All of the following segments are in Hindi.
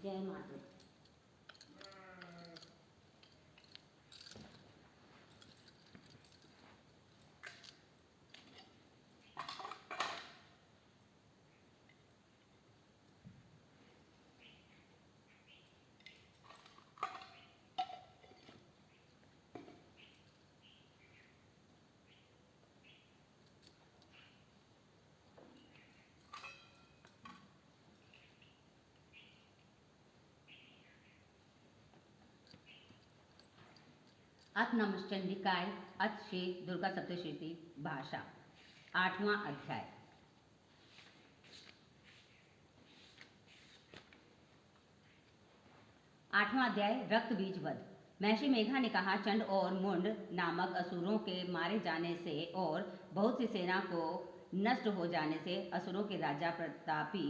जय माता। अथ नमश्चंडिकाय अथ श्री दुर्गा सप्तशती भाषा 8वां अध्याय। 8वां अध्याय रक्त बीज वध। महर्षि मेघा ने कहा, चंड और मुंड नामक असुरों के मारे जाने से और बहुत सी सेना को नष्ट हो जाने से असुरों के राजा प्रतापी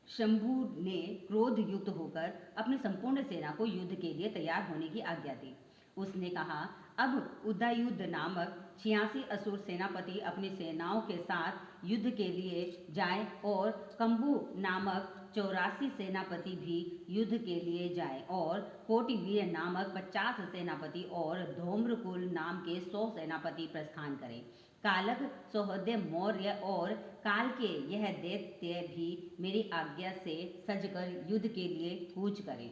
शंभु ने क्रोध युक्त होकर अपनी संपूर्ण सेना को युद्ध के लिए तैयार होने की आज्ञा दी। उसने कहा, अब उदयुद्ध नामक 86 असुर सेनापति अपनी सेनाओं के साथ युद्ध के लिए जाएं और कंबु नामक 84 सेनापति भी युद्ध के लिए जाएं और कोटिवीर नामक 50 सेनापति और धूम्रकुल नाम के 100 सेनापति प्रस्थान करें। कालक, सौहृदय मौर्य और काल के यह दैत्य भी मेरी आज्ञा से सजकर युद्ध के लिए कूच करें।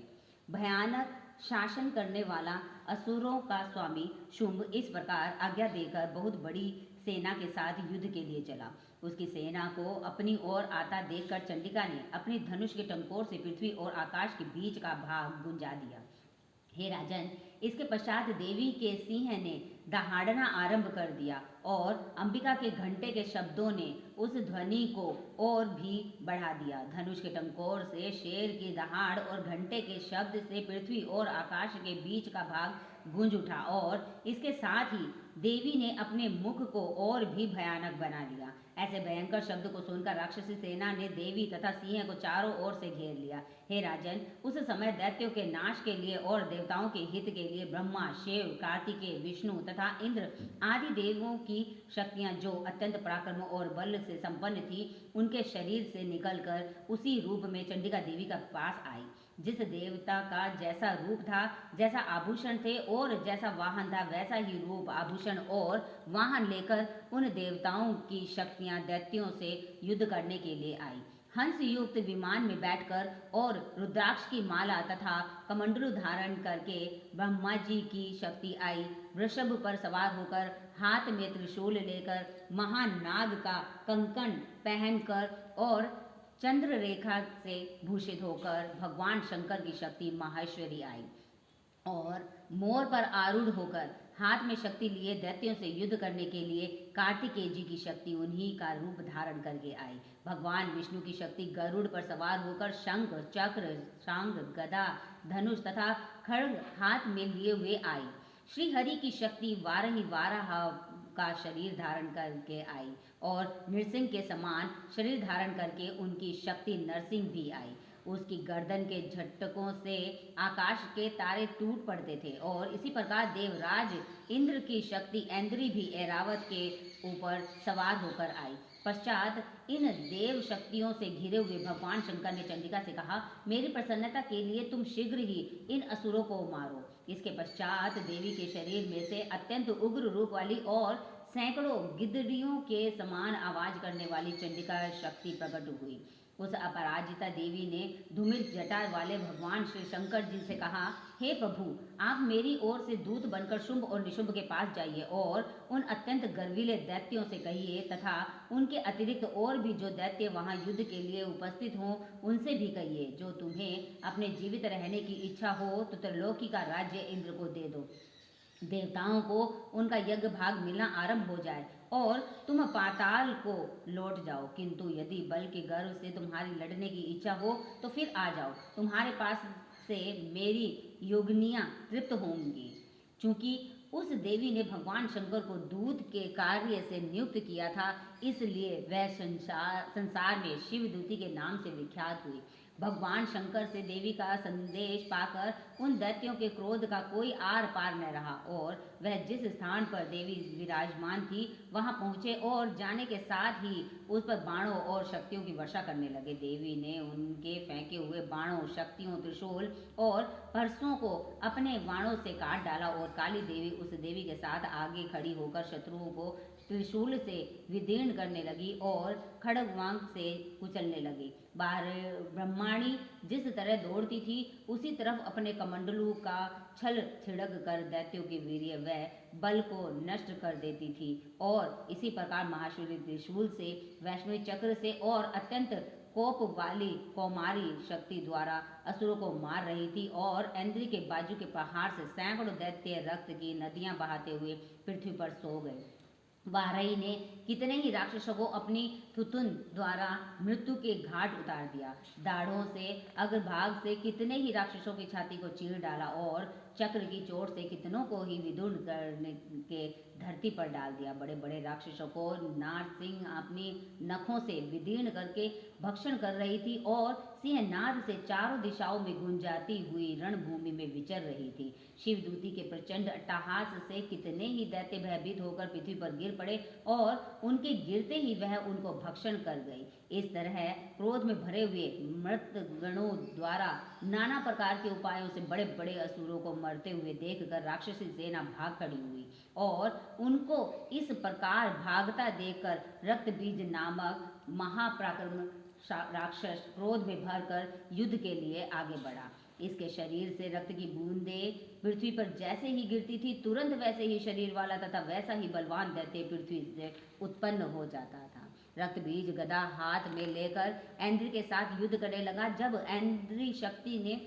भयानक शासन करने वाला असुरों का स्वामी शुंभ इस प्रकार आज्ञा देकर बहुत बड़ी सेना के साथ युद्ध के लिए चला। उसकी सेना को अपनी ओर आता देखकर चंडिका ने अपनी धनुष के टंकोर से पृथ्वी और आकाश के बीच का भाग गुंजा दिया। हे राजन, इसके पश्चात देवी के सिंह ने दहाड़ना आरंभ कर दिया और अंबिका के घंटे के शब्दों ने उस ध्वनि को और भी बढ़ा दिया। धनुष के टंकोर से शेर की दहाड़ और घंटे के शब्द से पृथ्वी और आकाश के बीच का भाग गूंज उठा और इसके साथ ही देवी ने अपने मुख को और भी भयानक बना लिया। ऐसे भयंकर शब्द को सुनकर राक्षसी सेना ने देवी तथा सिंह को चारों ओर से घेर लिया। हे राजन, उस समय दैत्यों के नाश के लिए और देवताओं के हित के लिए ब्रह्मा, शिव, कार्तिकेय, विष्णु तथा इंद्र आदि देवों की शक्तियां जो अत्यंत पराक्रम और बल से संपन्न थी, उनके शरीर से निकलकर उसी रूप में चंडिका देवी के पास आई। जिस देवता का जैसा रूप था, जैसा आभूषण थे और जैसा वाहन था, वैसा ही रूप, आभूषण और वाहन लेकर उन देवताओं की शक्तियां दैत्यों से युद्ध करने के लिए आई। हंस युक्त विमान में बैठकर और रुद्राक्ष की माला तथा कमंडलू धारण करके ब्रह्मा जी की शक्ति आई। वृषभ पर सवार होकर, हाथ में त्रिशूल लेकर, महानाग का कंकण पहनकर और चंद्र रेखा से भूषित होकर भगवान शंकर की शक्ति माहेश्वरी आई और मोर पर आरूढ़ होकर हाथ में शक्ति लिए दैत्यों से युद्ध करने के लिए कार्तिकेय जी की शक्ति उन्हीं का रूप धारण करके आई। भगवान विष्णु की शक्ति गरुड़ पर सवार होकर शंख, चक्र, शांग, गदा, धनुष तथा खड्ग हाथ में लिए हुए आई। श्री हरि की शक्ति वाराही वाराह का शरीर धारण करके आई और नृसिंह के समान शरीर धारण करके उनकी शक्ति नरसिंह भी आई। उसकी गर्दन के झटकों से आकाश के तारे टूट पड़ते थे और इसी प्रकार देवराज इंद्र की शक्ति ऐन्द्री भी ऐरावत के ऊपर सवार होकर आई। पश्चात इन देव शक्तियों से घिरे हुए भगवान शंकर ने चंडिका से कहा, मेरी प्रसन्नता के लिए तुम शीघ्र ही इन असुरों को मारो। इसके पश्चात देवी के शरीर में से अत्यंत उग्र रूप वाली और सैकड़ों गिद्धड़ियों के समान आवाज करने वाली चंडिका शक्ति प्रकट हुई। उस अपराजिता देवी ने धूमिल जटा वाले भगवान श्री शंकर जी से कहा, हे प्रभु, आप मेरी ओर से दूत बनकर शुंभ और निशुंभ के पास जाइए और उन अत्यंत गर्वीले दैत्यों से कहिए तथा उनके अतिरिक्त और भी जो दैत्य वहां युद्ध के लिए उपस्थित हों, उनसे भी कहिए, जो तुम्हें अपने जीवित रहने की इच्छा हो तो त्रिलोकी का राज्य इंद्र को दे दो। देवताओं को उनका यज्ञ भाग मिलना आरंभ हो जाए और तुम पाताल को लौट जाओ, किंतु यदि बल के गर्व से तुम्हारी लड़ने की इच्छा हो तो फिर आ जाओ। तुम्हारे पास से मेरी योगिनियां तृप्त होंगी। चूंकि उस देवी ने भगवान शंकर को दूत के कार्य से नियुक्त किया था, इसलिए वह संसार में शिवदूती के नाम से विख्यात हुई। भगवान शंकर से देवी का संदेश पाकर उन दैत्यों के क्रोध का कोई आर पार न रहा और वह जिस स्थान पर देवी विराजमान थी वहां पहुंचे और जाने के साथ ही उस पर बाणों और शक्तियों की वर्षा करने लगे। देवी ने उनके फेंके हुए बाणों, शक्तियों, त्रिशूल और परसों को अपने बाणों से काट डाला और काली देवी उस देवी के साथ आगे खड़ी होकर शत्रुओं को त्रिशूल से विदीर्ण करने लगी और खड़गवांग से कुचलने लगी। ब्रह्माणी जिस तरह दौड़ती थी उसी तरफ अपने कमंडलू का छल छिड़क कर दैत्यों के वीर्य व बल को नष्ट कर देती थी और इसी प्रकार महाशूली त्रिशूल से, वैष्णवी चक्र से और अत्यंत कोप वाली कौमारी शक्ति द्वारा असुरों को मार रही थी और इंद्र के बाजू के प्रहार से सैकड़ों दैत्य रक्त की नदियां बहाते हुए पृथ्वी पर सो गए। वाराही ने कितने ही राक्षसों को अपनी थुतुन द्वारा मृत्यु के घाट उतार दिया। दाढ़ों से अग्रभाग से कितने ही राक्षसों की छाती को चीर डाला और चक्र की चोट से कितनों को ही विदूर्ण करने के धरती पर डाल दिया। बड़े बड़े राक्षसों को नारसिंह अपनी नखों से विदीर्ण करके भक्षण कर रही थी और सिंहनाद से चारों दिशाओं में गुंजाती हुई रणभूमि में विचर रही थी। शिवदूती के प्रचंड अट्टहास से कितने ही दैत्य भयभीत होकर पृथ्वी पर गिर पड़े और उनके गिरते ही वह उनको भक्षण कर गई। इस तरह क्रोध में भरे हुए मृत गणों द्वारा नाना प्रकार के उपायों से बड़े बड़े असुरों को मरते हुए देखकर राक्षसी सेना भाग खड़ी हुई और उनको इस प्रकार भागता देखकर रक्तबीज नामक महापराक्रम राक्षस क्रोध में भरकर युद्ध के लिए आगे बढ़ा। इसके शरीर से रक्त की बूंदें पृथ्वी पर जैसे ही गिरती थी तुरंत वैसे ही शरीर वाला तथा वैसा ही बलवान दैत्य पृथ्वी से उत्पन्न हो जाता था। रक्त बीज गदा हाथ में लेकर इंद्र के साथ युद्ध करने लगा। जब इंद्री शक्ति ने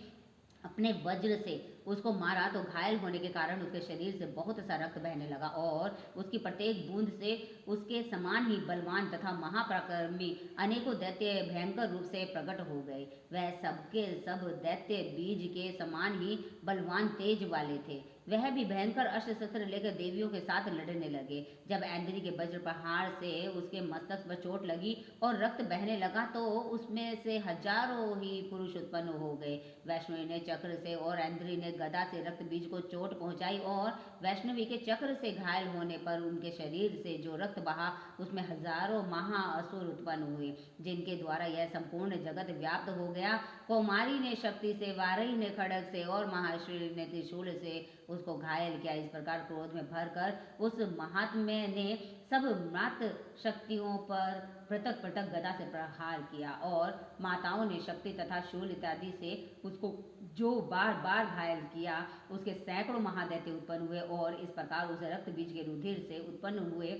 अपने वज्र से उसको मारा तो घायल होने के कारण उसके शरीर से बहुत सा रक्त बहने लगा और उसकी प्रत्येक बूंद से उसके समान ही बलवान तथा महापराक्रमी अनेकों दैत्य भयंकर रूप से प्रकट हो गए। वह सबके सब दैत्य बीज के समान ही बलवान तेज वाले थे। वह भी भयंकर अस्त्र शस्त्र लेकर देवियों के साथ लड़ने लगे। जब इंद्री के वज्र प्रहार से उसके मस्तक पर चोट लगी और रक्त बहने लगा तो उसमें से हजारों ही पुरुष उत्पन्न हो गए। वैष्णवी ने चक्र से और इंद्री ने गदा से रक्त बीज को चोट पहुंचाई और वैष्णवी के चक्र से घायल होने पर उनके शरीर से जो रक्त बहा उसमें हजारों महाअसुर उत्पन्न हुए जिनके द्वारा यह संपूर्ण जगत व्याप्त हो गया। कौमारी ने शक्ति से, वाराही ने खड्ग से और महाशूली ने त्रिशूल से उसको घायल किया। इस प्रकार क्रोध में भरकर उस महात्म्य ने सब मात्र शक्तियों पर पृथक पृथक गदा से प्रहार किया और माताओं ने शक्ति तथा शूल इत्यादि से उसको जो बार बार घायल किया उसके सैकड़ों महादैत्य उत्पन्न हुए और इस प्रकार उस रक्त बीज के रुधिर से उत्पन्न हुए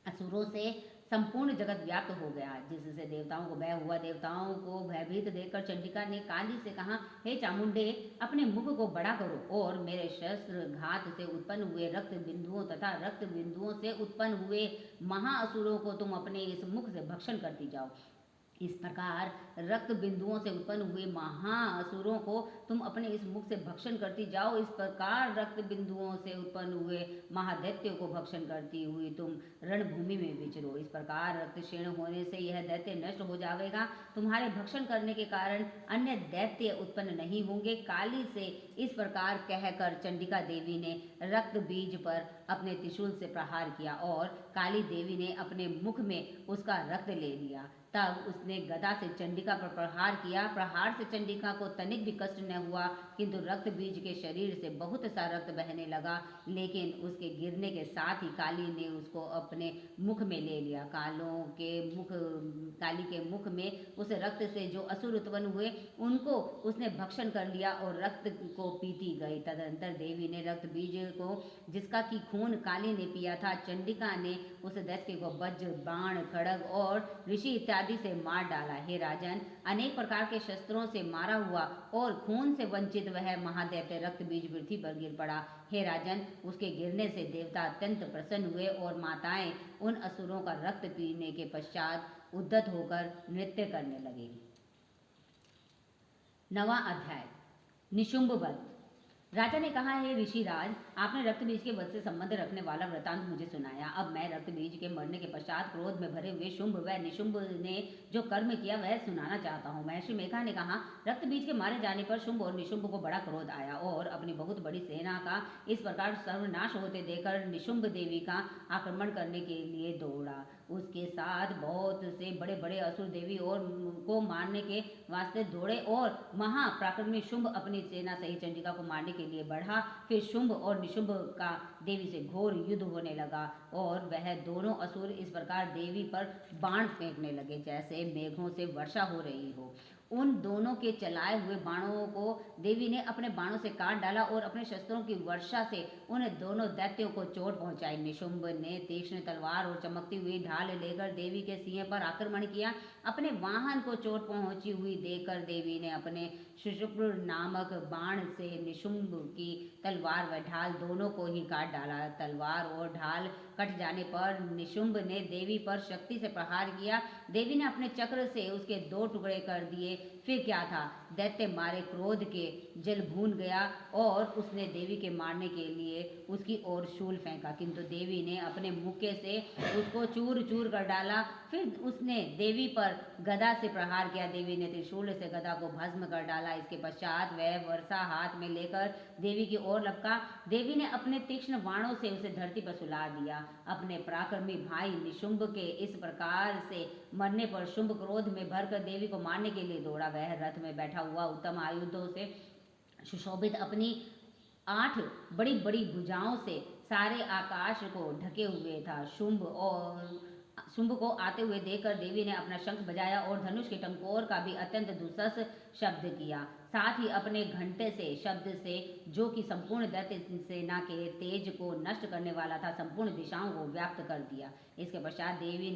असुरों से संपूर्ण जगत व्याप्त हो गया जिससे देवताओं को भय हुआ। देवताओं को भयभीत देखकर चंडिका ने काली से कहा, हे चामुंडे, अपने मुख को बड़ा करो और मेरे शस्त्र घात से उत्पन्न हुए रक्त बिंदुओं तथा रक्त बिंदुओं से उत्पन्न हुए महाअसुरों को तुम अपने इस मुख से भक्षण करती जाओ। इस प्रकार रक्त बिंदुओं से उत्पन्न हुए महाअसुरों को तुम अपने इस मुख से भक्षण करती जाओ। इस प्रकार रक्त बिंदुओं से उत्पन्न हुए महादैत्यों को भक्षण करती हुई तुम रणभूमि में विचरो। इस प्रकार रक्त क्षीण होने से यह दैत्य नष्ट हो जाएगा। तुम्हारे भक्षण करने के कारण अन्य दैत्य उत्पन्न नहीं होंगे। काली से इस प्रकार कहकर चंडिका देवी ने रक्त बीज पर अपने त्रिशूल से प्रहार किया और काली देवी ने अपने मुख में उसका रक्त ले लिया। तब उसने गदा से चंडिका पर प्रहार किया। प्रहार से चंडिका को तनिक भी कष्ट न हुआ किंतु रक्त बीज के शरीर से बहुत सा रक्त बहने लगा, लेकिन उसके गिरने के साथ ही काली ने उसको अपने मुख में ले लिया। काली के मुख में उस रक्त से जो असुर उत्पन्न हुए उनको उसने भक्षण कर लिया और रक्त को पीती गई। तदंतर देवी ने रक्त बीज को जिसका की खून काली ने पिया था, चंडिका ने उस दैत्य को वज्र, बाण, खड्ग और ऋषि इत्यादि से मार डाला। हे राजन, अनेक प्रकार के शस्त्रों से मारा हुआ और खून से वंचित वह महादैत्य रक्त बीज पृथ्वी पर गिर पड़ा। हे राजन, उसके गिरने से देवता अत्यंत प्रसन्न हुए और माताएं उन असुरों का रक्त पीने के पश्चात उद्यत होकर नृत्य करने लगी। 9वां अध्याय, निशुंभ वध। राजा ने कहा, हे ऋषिराज, आपने रक्त बीज के वध से संबंध रखने वाला वृतांत मुझे सुनाया। अब मैं रक्त बीज के मरने के पश्चात क्रोध में भरे हुए शुंभ व निशुंभ ने जो कर्म किया वह सुनाना चाहता हूँ। महर्षि मेघा ने कहा, रक्त बीज के मारे जाने पर शुंभ और निशुंभ को बड़ा क्रोध आया और अपनी बहुत बड़ी सेना का इस प्रकार सर्वनाश होते देखकर निशुंभ देवी का आक्रमण करने के लिए दौड़ा। उसके साथ बहुत से बड़े बड़े असुर देवी और को मारने के वास्ते दौड़े और महापराक्रमी शुंभ अपनी सेना सहित चंडिका को मारने के लिए बढ़ा। फिर शुंभ और निशुंभ का देवी से घोर युद्ध होने लगा और वह दोनों असुर इस प्रकार देवी पर बाण फेंकने लगे जैसे मेघों से वर्षा हो रही हो। उन दोनों के चलाए हुए बाणों को देवी ने अपने बाणों से काट डाला और अपने शस्त्रों की वर्षा से उन दोनों दैत्यों को चोट पहुंचाई। निशुंभ ने तीक्ष्ण तलवार और चमकती हुई ढाल लेकर देवी के सिंह पर आक्रमण किया। अपने वाहन को चोट पहुंची हुई देखकर देवी ने अपने शुशुप्र नामक बाण से निशुंभ की तलवार व ढाल दोनों को ही काट डाला। तलवार और ढाल कट जाने पर निशुंभ ने देवी पर शक्ति से प्रहार किया। देवी ने अपने चक्र से उसके 2 टुकड़े कर दिए। फिर क्या था, दैत्य मारे क्रोध के जल भून गया और उसने देवी के मारने के लिए उसकी ओर शूल फेंका, किंतु देवी ने अपने मुक्के से उसको चूर चूर कर डाला। फिर उसने देवी पर गदा से प्रहार किया। देवी ने त्रिशूल से गदा को भस्म कर डाला। इसके पश्चात वह वर्षा हाथ में लेकर देवी की ओर लपका। देवी ने अपने तीक्ष्ण बाणों से उसे धरती पर सुला दिया। अपने पराक्रमी भाई निशुंभ के इस प्रकार से मरने पर शुंभ क्रोध में भरकर देवी को मारने के लिए दौड़ा। वह रथ में बैठा हुआ उत्तम आयुधों से सुशोभित अपनी 8 बड़ी बड़ी भुजाओं से सारे आकाश को ढके हुए था। शुंभ को आते हुए देखकर देवी ने अपना शंख बजाया और धनुष के टंकोर का भी अत्यंत दुस्सह शब्द किया। साथ ही अपने घंटे से शब्द से, जो कि संपूर्ण दैत्य सेना के तेज को नष्ट करने वाला था, संपूर्ण दिशाओं को व्याप्त कर दिया। इसके पश्चात देवी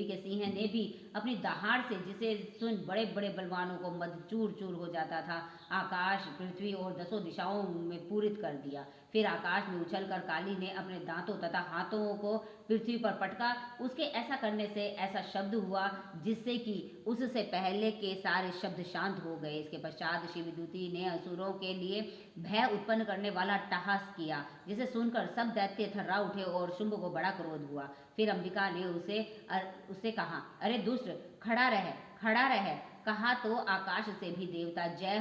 के सिंह ने भी अपनी दहाड़ से, जिसे सुन बड़े बड़े बलवानों को मद चूर चूर हो जाता था, आकाश पृथ्वी और 10 दिशाओं में पूरित कर दिया। फिर आकाश में उछलकर काली ने अपने दांतों तथा हाथों को पृथ्वी पर पटका। उसके ऐसा करने से ऐसा शब्द हुआ जिससे कि उससे पहले के सारे शब्द शांत हो गए। इसके पश्चात शिवदूती ने असुरों के लिए भय उत्पन्न करने वाला टहास किया, जिसे सुनकर सब दैत्य थर्रा उठे और शुंभ को बड़ा क्रोध हुआ। फिर अंबिका ने उससे कहा, अरे दुष्ट, खड़ा रह। कहा तो आकाश से भी देवता जय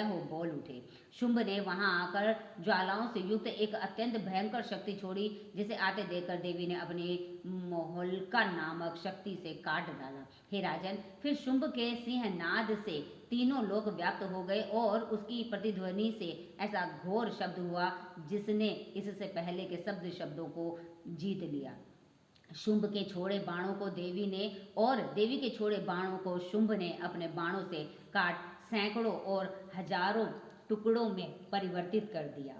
हो बोल उठे। शुंभ ने वहां आकर ज्वालाओं से युक्त एक अत्यंत भयंकर शक्ति छोड़ी, जिसे आते देखकर देवी ने अपनी मोहल्का नामक शक्ति से काट डाला। हे राजन, फिर शुंभ के सिंहनाद से तीनों लोक व्याप्त हो गए और उसकी प्रतिध्वनि से ऐसा घोर शब्द हुआ जिसने इससे पहले के शब्दों को जीत लिया। शुंभ के छोड़े बाणों को देवी ने और देवी के छोड़े बाणों को शुंभ ने अपने बाणों से काट सैकड़ों और हजारों टुकड़ों में परिवर्तित कर दिया।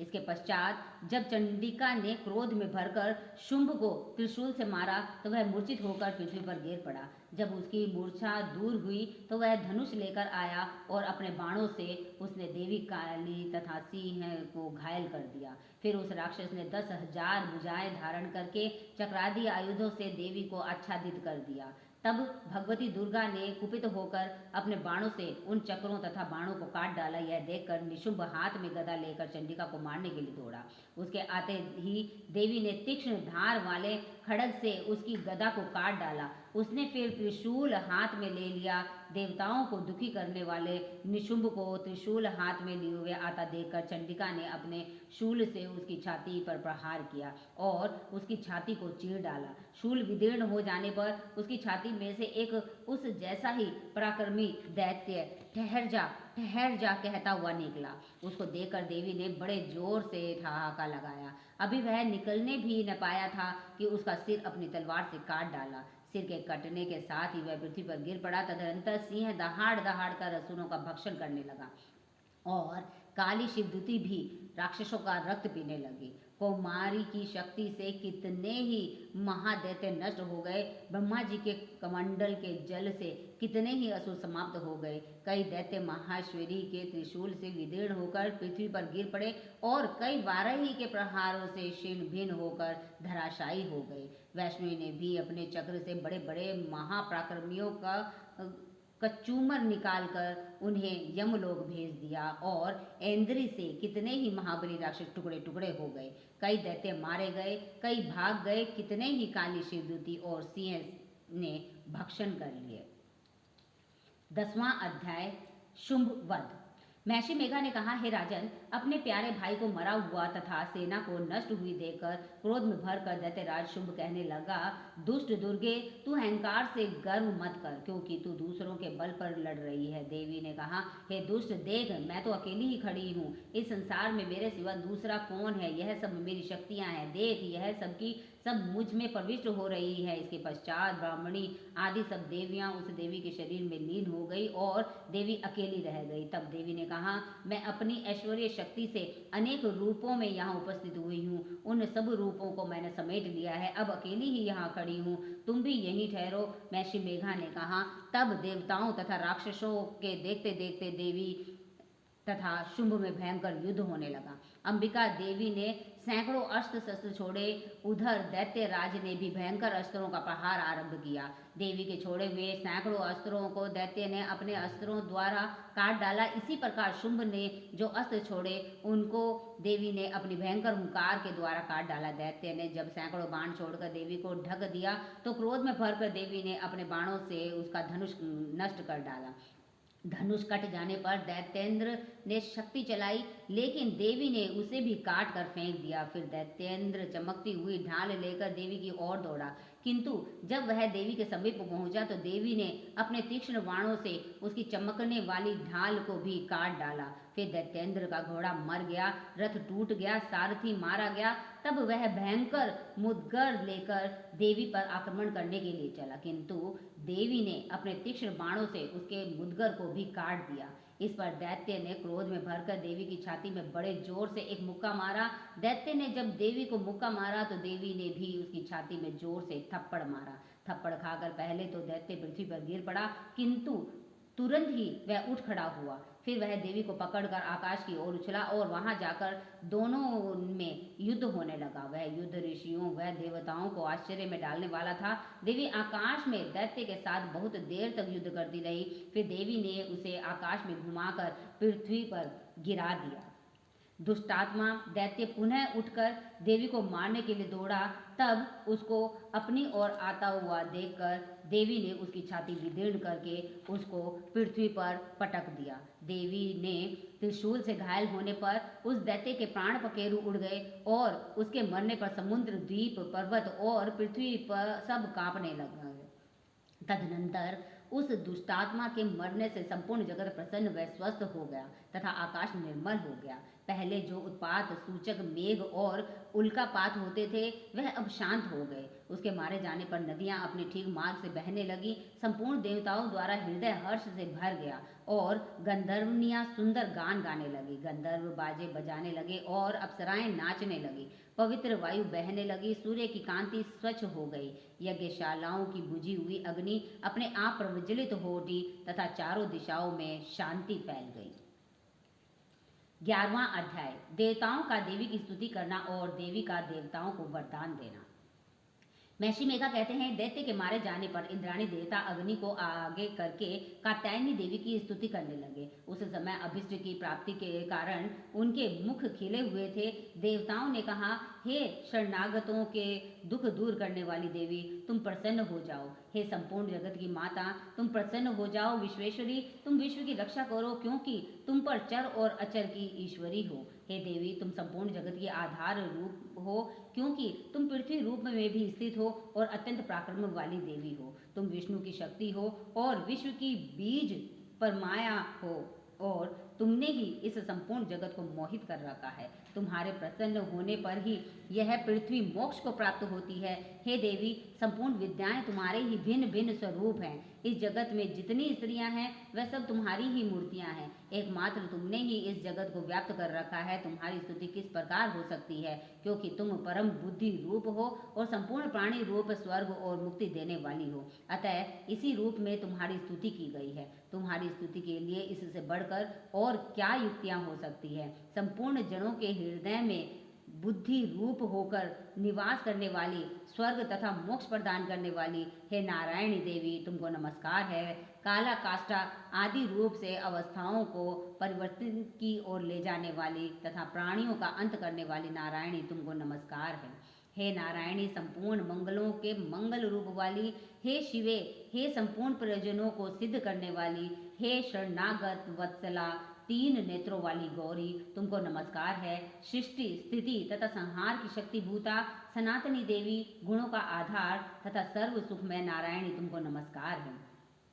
इसके पश्चात जब चंडिका ने क्रोध में भरकर शुंभ को त्रिशूल से मारा तो वह मूर्छित होकर पृथ्वी पर गिर पड़ा। जब उसकी मूर्छा दूर हुई तो वह धनुष लेकर आया और अपने बाणों से उसने देवी काली तथा सिंह को घायल कर दिया। फिर उस राक्षस ने 10,000 भुजाएं धारण करके चक्रादि आयुधों से देवी को आच्छादित कर दिया। तब भगवती दुर्गा ने कुपित होकर अपने बाणों से उन चक्रों तथा बाणों को काट डाला। यह देखकर निशुंभ हाथ में गदा लेकर चंडिका को मारने के लिए दौड़ा। उसके आते ही देवी ने तीक्ष्ण धार वाले खड्ग से उसकी गदा को काट डाला। उसने फिर त्रिशूल हाथ में ले लिया। देवताओं को दुखी करने वाले निशुंभ को त्रिशूल हाथ में लिए हुए आता देखकर चंडिका ने अपने शूल से उसकी छाती पर प्रहार किया और उसकी छाती को चीर डाला। शूल विदीर्ण हो जाने पर उसकी छाती में से एक उस जैसा ही पराक्रमी दैत्य ठहर जा कहता हुआ निकला। उसको देखकर देवी ने बड़े जोर से ठहाका लगाया। अभी वह निकलने भी न पाया था कि उसका सिर अपनी तलवार से काट डाला। सिर के कटने के साथ ही वह पृथ्वी पर गिर पड़ा। तदनंतर सिंह दहाड़ दहाड़ कर असुरों का भक्षण करने लगा और काली शिवदूती भी राक्षसों का रक्त पीने लगी। कौमारी की शक्ति से कितने ही महादैत्य नष्ट हो गए। ब्रह्मा जी के कमंडल के जल से कितने ही असुर समाप्त हो गए। कई दैत्य महाश्वेरी के त्रिशूल से विदीर्ण होकर पृथ्वी पर गिर पड़े और कई वाराही के प्रहारों से छिन्न भिन्न होकर धराशायी हो गए। वैष्णवी ने भी अपने चक्र से बड़े बड़े महापराक्रमियों का कचूमर निकालकर उन्हें यमलोक भेज दिया और ऐन्द्री से कितने ही महाबली राक्षस टुकड़े टुकड़े हो गए। कई दैत्य मारे गए, कई भाग गए, कितने ही काली शिवदूती और सिंह ने भक्षण कर लिए। 10वां अध्याय शुंभ वध। महर्षि मेघा ने कहा, हे राजन, अपने प्यारे भाई को मरा हुआ तथा सेना को नष्ट हुई देखकर क्रोध में भरकर दैत्यराज शुंभ कहने लगा, दुष्ट दुर्गे, तू अहंकार से गर्व मत कर, क्योंकि तू दूसरों के बल पर लड़ रही है। देवी ने कहा, हे दुष्ट, देख, मैं तो अकेली ही खड़ी हूँ। इस संसार में मेरे सिवा दूसरा कौन है? यह सब मेरी शक्तियाँ हैं। देख, यह सबकी सब मुझ में प्रविष्ट हो रही है। इसके पश्चात ब्राह्मणी आदि सब देवियां उस देवी के शरीर में लीन हो गई और देवी अकेली रह गई। तब देवी ने कहा, मैं अपनी ऐश्वर्य शक्ति से अनेक रूपों में यहाँ उपस्थित हुई हूँ। उन सब रूपों को मैंने समेट लिया है। अब अकेली ही यहाँ खड़ी हूँ। तुम भी यहीं ठहरो। महर्षि मेघा ने कहा। तब देवताओं तथा राक्षसों के देखते देखते देवी तथा शुंभ में भयंकर युद्ध होने लगा। अंबिका देवी ने सैकड़ों अस्त्र शस्त्र छोड़े। उधर दैत्य राज ने भी भयंकर अस्त्रों का प्रहार आरंभ किया। देवी के छोड़े हुए सैकड़ों अस्त्रों को दैत्य ने अपने अस्त्रों द्वारा काट डाला। इसी प्रकार शुंभ ने जो अस्त्र छोड़े उनको देवी ने अपनी भयंकर हुंकार के द्वारा काट डाला। दैत्य ने जब सैकड़ों बाण छोड़कर देवी को ढक दिया तो क्रोध में भरकर देवी ने अपने बाणों से उसका धनुष नष्ट कर डाला। धनुष कट जाने पर दैत्येंद्र ने शक्ति चलाई, लेकिन देवी ने उसे भी काट कर फेंक दिया। फिर दैत्येंद्र चमकती हुई ढाल लेकर देवी की ओर दौड़ा, किंतु जब वह देवी के समीप पहुंचा तो देवी ने अपने तीक्ष्ण बाणों से उसकी चमकने वाली ढाल को भी काट डाला। फिर दैत्येंद्र का घोड़ा मर गया, रथ टूट गया, सारथी मारा गया। तब वह भयंकर मुद्गर लेकर देवी पर आक्रमण करने के लिए चला, किंतु देवी ने अपने तीक्ष्ण बाणों से उसके मुद्गर को भी काट दिया। इस पर दैत्य ने क्रोध में भरकर देवी की छाती में बड़े जोर से एक मुक्का मारा। दैत्य ने जब देवी को मुक्का मारा तो देवी ने भी उसकी छाती में जोर से थप्पड़ मारा। थप्पड़ खाकर पहले तो दैत्य पृथ्वी पर गिर पड़ा, किंतु तुरंत ही वह उठ खड़ा हुआ। फिर वह देवी को पकड़कर आकाश की ओर उछला और वहां जाकर दोनों में युद्ध होने लगा। वह युद्ध ऋषियों व देवताओं को आश्चर्य में डालने वाला था। देवी आकाश में दैत्य के साथ बहुत देर तक युद्ध करती रही। फिर देवी ने उसे आकाश में घुमाकर पृथ्वी पर गिरा दिया। दुष्टात्मा दैत्य पुनः उठकर देवी को मारने के लिए दौड़ा। तब उसको अपनी ओर आता हुआ देखकर देवी ने उसकी छाती विदीर्ण करके उसको पृथ्वी पर पटक दिया। देवी ने त्रिशूल से घायल होने पर उस दैत्य के प्राण पखेरु उड़ गए और उसके मरने पर समुद्र, द्वीप, पर्वत और पृथ्वी पर सब कांपने लग गए। तदनंतर उस दुष्टात्मा के मरने से संपूर्ण जगत प्रसन्न व स्वस्थ हो गया तथा आकाश निर्मल हो गया। पहले जो उत्पात सूचक मेघ और उल्कापात होते थे वह अब शांत हो गए। उसके मारे जाने पर नदियां अपने ठीक मार्ग से बहने लगी। संपूर्ण देवताओं द्वारा हृदय हर्ष से भर गया और गंधर्वनियां सुंदर गान गाने लगी। गंधर्व बाजे बजाने लगे और अप्सराएं नाचने लगी। पवित्र वायु बहने लगी। सूर्य की कांति स्वच्छ हो गई। यज्ञशालाओं की बुझी हुई अग्नि अपने आप प्रज्वलित हो उठी तथा चारों दिशाओं में शांति फैल गई। 11वां अध्याय, देवताओं का देवी की स्तुति करना और देवी का देवताओं को वरदान देना। महर्षि मेघा कहते हैं, दैत्य के मारे जाने पर इंद्राणी देवता अग्नि को आगे करके कात्यायनी देवी की स्तुति करने लगे। उस समय अभिष्ट की प्राप्ति के कारण उनके मुख खिले हुए थे। देवताओं ने कहा, हे शरणागतों के दुख दूर करने वाली देवी, तुम प्रसन्न हो जाओ। हे संपूर्ण जगत की माता, तुम प्रसन्न हो जाओ। विश्वेश्वरी, तुम विश्व की रक्षा करो, क्योंकि तुम पर चर और अचर की ईश्वरी हो। हे देवी, तुम संपूर्ण जगत की आधार रूप हो, क्योंकि तुम पृथ्वी रूप में भी स्थित हो और अत्यंत पराक्रम वाली देवी हो। तुम विष्णु की शक्ति हो और विश्व की बीज परमाया हो और तुमने ही इस संपूर्ण जगत को मोहित कर रखा है। तुम्हारे प्रसन्न होने पर ही यह पृथ्वी मोक्ष को प्राप्त होती है। हे देवी, संपूर्ण विद्याएं तुम्हारे ही भिन्न भिन्न स्वरूप हैं। इस जगत में जितनी स्त्रियां हैं वह सब तुम्हारी ही मूर्तियां हैं। एकमात्र तुमने ही इस जगत को व्याप्त कर रखा है। तुम्हारी स्तुति किस प्रकार हो सकती है, क्योंकि तुम परम बुद्धि रूप हो और संपूर्ण प्राणी रूप स्वर्ग और मुक्ति देने वाली हो। अतः इसी रूप में तुम्हारी स्तुति की गई है। तुम्हारी स्तुति के लिए इससे बढ़कर और क्या युक्तियां हो सकती है। संपूर्ण जनों के हृदय में बुद्धि रूप होकर निवास करने वाली, स्वर्ग तथा मोक्ष प्रदान करने वाली, हे नारायणी देवी, तुमको नमस्कार है। काला काष्ठा आदि रूप से अवस्थाओं को परिवर्तन की ओर ले जाने वाली तथा प्राणियों का अंत करने वाली नारायणी, तुमको नमस्कार है। हे नारायणी, संपूर्ण मंगलों के मंगल रूप वाली, हे शिवे, हे संपूर्ण प्रयोजनों को सिद्ध करने वाली, हे शरणागत वत्सला, 3 नेत्रों वाली गौरी, तुमको नमस्कार है। सृष्टि, स्थिति तथा संहार की शक्तिभूता सनातनी देवी, गुणों का आधार तथा सर्व सुखमय नारायणी, तुमको नमस्कार है।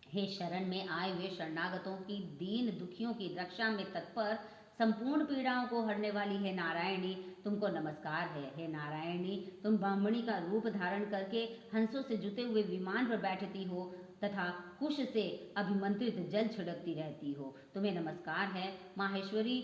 हे शरण में आए हुए शरणागतों की, दीन दुखियों की रक्षा में तत्पर, संपूर्ण पीड़ाओं को हरने वाली है नारायणी, तुमको नमस्कार है। हे नारायणी, तुम ब्राह्मणी का रूप धारण करके हंसों से जुते हुए विमान पर बैठती हो तथा कुश से अभिमंत्रित जल छिड़कती रहती हो, तुम्हें नमस्कार है। माहेश्वरी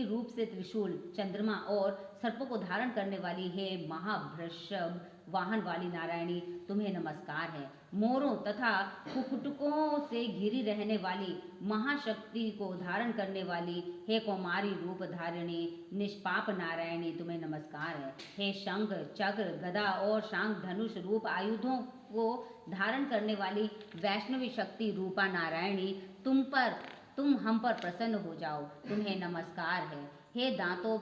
रूप से त्रिशूल, चंद्रमा और सर्पों को धारण करने वाली है महावृषभ वाहन वाली नारायणी, तुम्हें नमस्कार है। मोरों तथा कुक्कुटों से घिरी रहने वाली महाशक्ति को धारण करने वाली हे कौमारी रूप धारिणी निष्पाप नारायणी, तुम्हें नमस्कार है। हे शंख, चक्र, गदा और शांख धनुष रूप आयुधों को धारण करने वाली वैष्णवी शक्ति रूपा नारायणी, तुम हम पर प्रसन्न हो जाओ, तुम्हें नमस्कार है। हे दांतों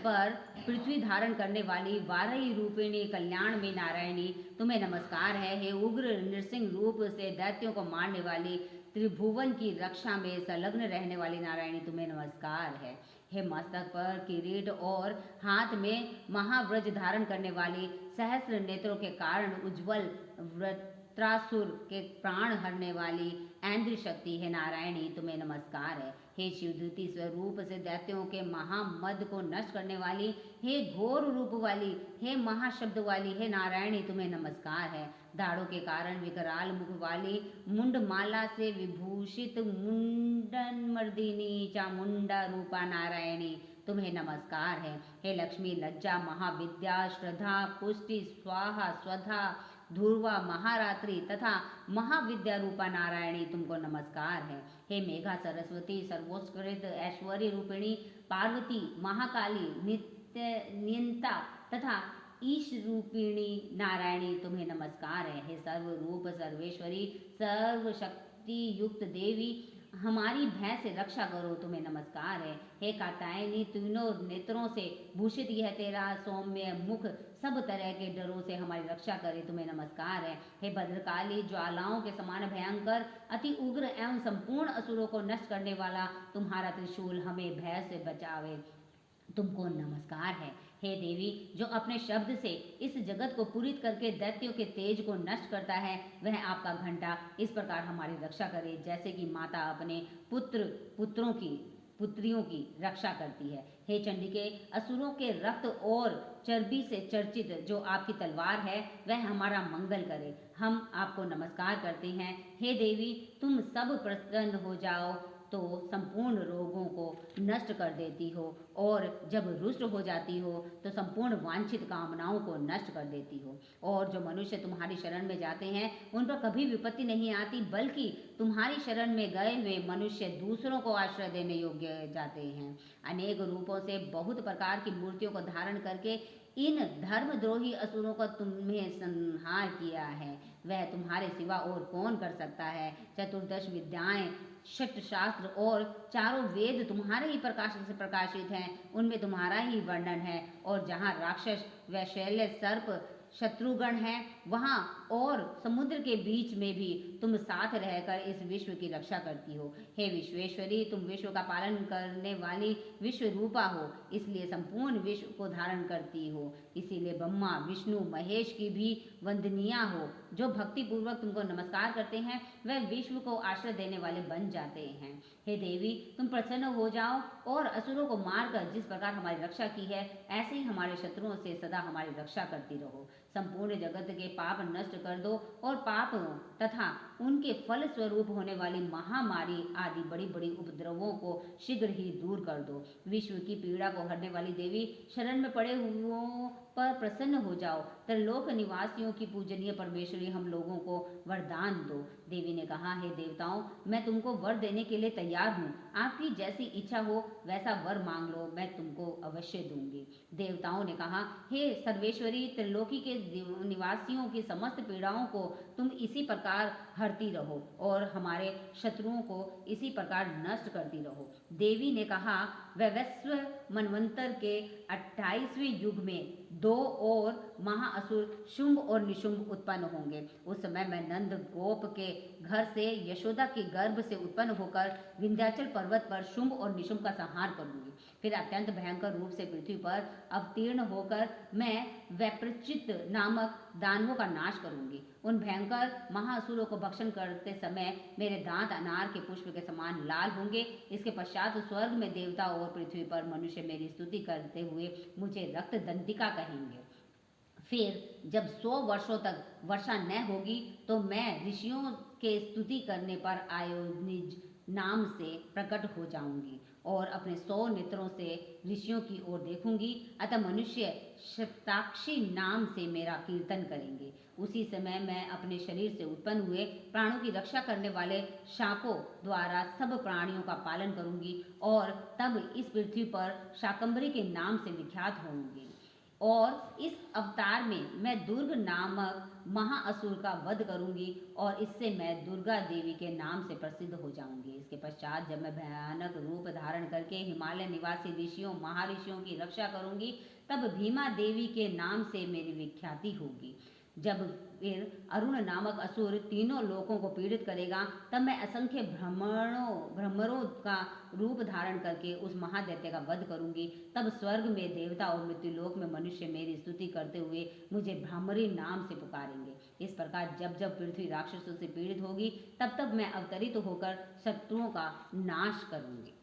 पर पृथ्वी धारण करने वाली वाराही रूपिणी कल्याण में नारायणी, तुम्हें नमस्कार है। हे उग्र नृसिंह रूप से दैत्यों को मारने वाली, त्रिभुवन की रक्षा में संलग्न रहने वाली नारायणी, तुम्हें नमस्कार है। हे मस्तक पर किरीट और हाथ में महाव्रज धारण करने वाली, सहस्र नेत्रों के कारण उज्ज्वल वृत्रासुर के प्राण हरने वाली ऐन्द्र शक्ति है नारायणी, तुम्हें नमस्कार है। हे शिवदूती स्वरूप से दैत्यों के महामद को नष्ट करने वाली, हे घोर रूप वाली, हे महाशब्द वाली, हे नारायणी, तुम्हें नमस्कार है। दाढ़ों के कारण विकराल मुख वाली, मुंडमाला से विभूषित मुंडन मर्दिनी चामुंडा रूपा नारायणी, तुम्हें नमस्कार है। हे लक्ष्मी, लज्जा, महाविद्या, श्रद्धा, पुष्टि, स्वाहा, स्वधा, ध्रुवा, महारात्रि तथा महाविद्या रूपा नारायणी, तुमको नमस्कार है। हे मेघा, सरस्वती, सर्वोत्कृष्ट ऐश्वर्य रूपिणी पार्वती, महाकाली, नियंता तथा ईश रूपिणी नारायणी, तुम्हें नमस्कार है। हे सर्वरूप सर्वेश्वरी, सर्वशक्ति युक्त देवी, हमारी भय से रक्षा करो, तुम्हें नमस्कार है। हे कात्यायनी, तीनों नेत्रों से भूषित यह तेरा सौम्य मुख सब तरह के डरों से हमारी रक्षा करे, तुम्हें नमस्कार है। हे भद्रकाली, ज्वालाओं के समान भयंकर, अति उग्र एवं संपूर्ण असुरों को नष्ट करने वाला तुम्हारा त्रिशूल हमें भय से बचावे, तुमको नमस्कार है। हे देवी, जो अपने शब्द से इस जगत को पूरित करके दैत्यों के तेज को नष्ट करता है, वह आपका घंटा इस प्रकार हमारी रक्षा करे जैसे कि माता अपने पुत्रियों की रक्षा करती है। हे चंडिके, असुरों के रक्त और चर्बी से चर्चित जो आपकी तलवार है, वह हमारा मंगल करे, हम आपको नमस्कार करते हैं। हे देवी, तुम सब प्रसन्न हो जाओ तो संपूर्ण रोगों को नष्ट कर देती हो, और जब रुष्ट हो जाती हो तो संपूर्ण वांछित कामनाओं को नष्ट कर देती हो। और जो मनुष्य तुम्हारी शरण में जाते हैं, उन पर कभी विपत्ति नहीं आती, बल्कि तुम्हारी शरण में गए हुए मनुष्य दूसरों को आश्रय देने योग्य जाते हैं। अनेक रूपों से बहुत प्रकार की मूर्तियों को धारण करके इन धर्मद्रोही असुरों का तुम्हें संहार किया है, वह तुम्हारे सिवा और कौन कर सकता है। चतुर्दश विद्याएं, षट शास्त्र और चारों वेद तुम्हारे ही प्रकाश से प्रकाशित हैं, उनमें तुम्हारा ही वर्णन है। और जहाँ राक्षस, वैशल्य, सर्प, शत्रुगण है, वहाँ और समुद्र के बीच में भी तुम साथ रहकर इस विश्व की रक्षा करती हो। हे विश्वेश्वरी, तुम विश्व का पालन करने वाली विश्व रूपा हो, इसलिए संपूर्ण विश्व को धारण करती हो। इसीलिए ब्रह्मा, विष्णु, महेश की भी वंदनीया हो। जो भक्ति पूर्वक तुमको नमस्कार करते हैं, वह विश्व को आश्रय देने वाले बन जाते हैं। हे देवी, तुम प्रसन्न हो जाओ और असुरों को मारकर जिस प्रकार हमारी रक्षा की है, ऐसे ही हमारे शत्रुओं से सदा हमारी रक्षा करती रहो। संपूर्ण जगत के पाप नष्ट कर दो और पापों तथा उनके फल स्वरूप होने वाली महामारी आदि बड़ी बड़ी उपद्रवों को शीघ्र ही दूर कर दो। विश्व की पीड़ा को हरने वाली देवी, शरण में पड़े हुओं पर प्रसन्न हो जाओ। त्रिलोक निवासियों की पूजनीय परमेश्वरी, हम लोगों को वरदान दो। देवी ने कहा, हे देवताओं, मैं तुमको वर देने के लिए तैयार हूँ, आपकी जैसी इच्छा हो वैसा वर मांग लो, मैं तुमको अवश्य दूंगी। देवताओं ने कहा, हे सर्वेश्वरी, त्रिलोकी के निवासियों की समस्त पीड़ाओं को तुम इसी प्रकार हरती रहो और हमारे शत्रुओं को इसी प्रकार नष्ट करती रहो। देवी ने कहा, वैवस्वत मनवंतर के 28वें युग में 2 और महाअसुर शुंभ और निशुंभ उत्पन्न होंगे। उस समय मैं नंद गोप के घर से यशोदा के गर्भ से उत्पन्न होकर विंध्याचल पर्वत पर शुंभ और निशुंभ का संहार करूंगी। फिर अत्यंत भयंकर रूप से पृथ्वी पर अवतीर्ण होकर मैं वैप्रचित नामक दानवों का नाश करूंगी। उन भयंकर महाअसुरों को भक्षण करते समय मेरे दांत अनार के पुष्प के समान लाल होंगे। इसके पश्चात स्वर्ग में देवता और पृथ्वी पर मनुष्य मेरी स्तुति करते हुए मुझे रक्त दंतिका कहेंगे। फिर जब 100 वर्षों तक वर्षा न होगी तो मैं ऋषियों के स्तुति करने पर आयोनिज नाम से प्रकट हो जाऊंगी और अपने 100 नेत्रों से ऋषियों की ओर देखूंगी। अतः मनुष्य शताक्षी नाम से मेरा कीर्तन करेंगे। उसी समय मैं अपने शरीर से उत्पन्न हुए प्राणों की रक्षा करने वाले शाकों द्वारा सब प्राणियों का पालन करूंगी और तब इस पृथ्वी पर शाकंभरी के नाम से विख्यात होंगे। और इस अवतार में मैं दुर्ग नामक महाअसुर का वध करूंगी और इससे मैं दुर्गा देवी के नाम से प्रसिद्ध हो जाऊंगी। इसके पश्चात जब मैं भयानक रूप धारण करके हिमालय निवासी ऋषियों महाऋषियों की रक्षा करूंगी तब भीमा देवी के नाम से मेरी विख्याति होगी। जब फिर अरुण नामक असुर तीनों लोकों को पीड़ित करेगा तब मैं असंख्य भ्रमरों का रूप धारण करके उस महादैत्य का वध करूंगी। तब स्वर्ग में देवता और मृत्युलोक में मनुष्य मेरी स्तुति करते हुए मुझे भ्रामरी नाम से पुकारेंगे। इस प्रकार जब जब पृथ्वी राक्षसों से पीड़ित होगी तब तब मैं अवतरित होकर शत्रुओं का नाश करूंगी।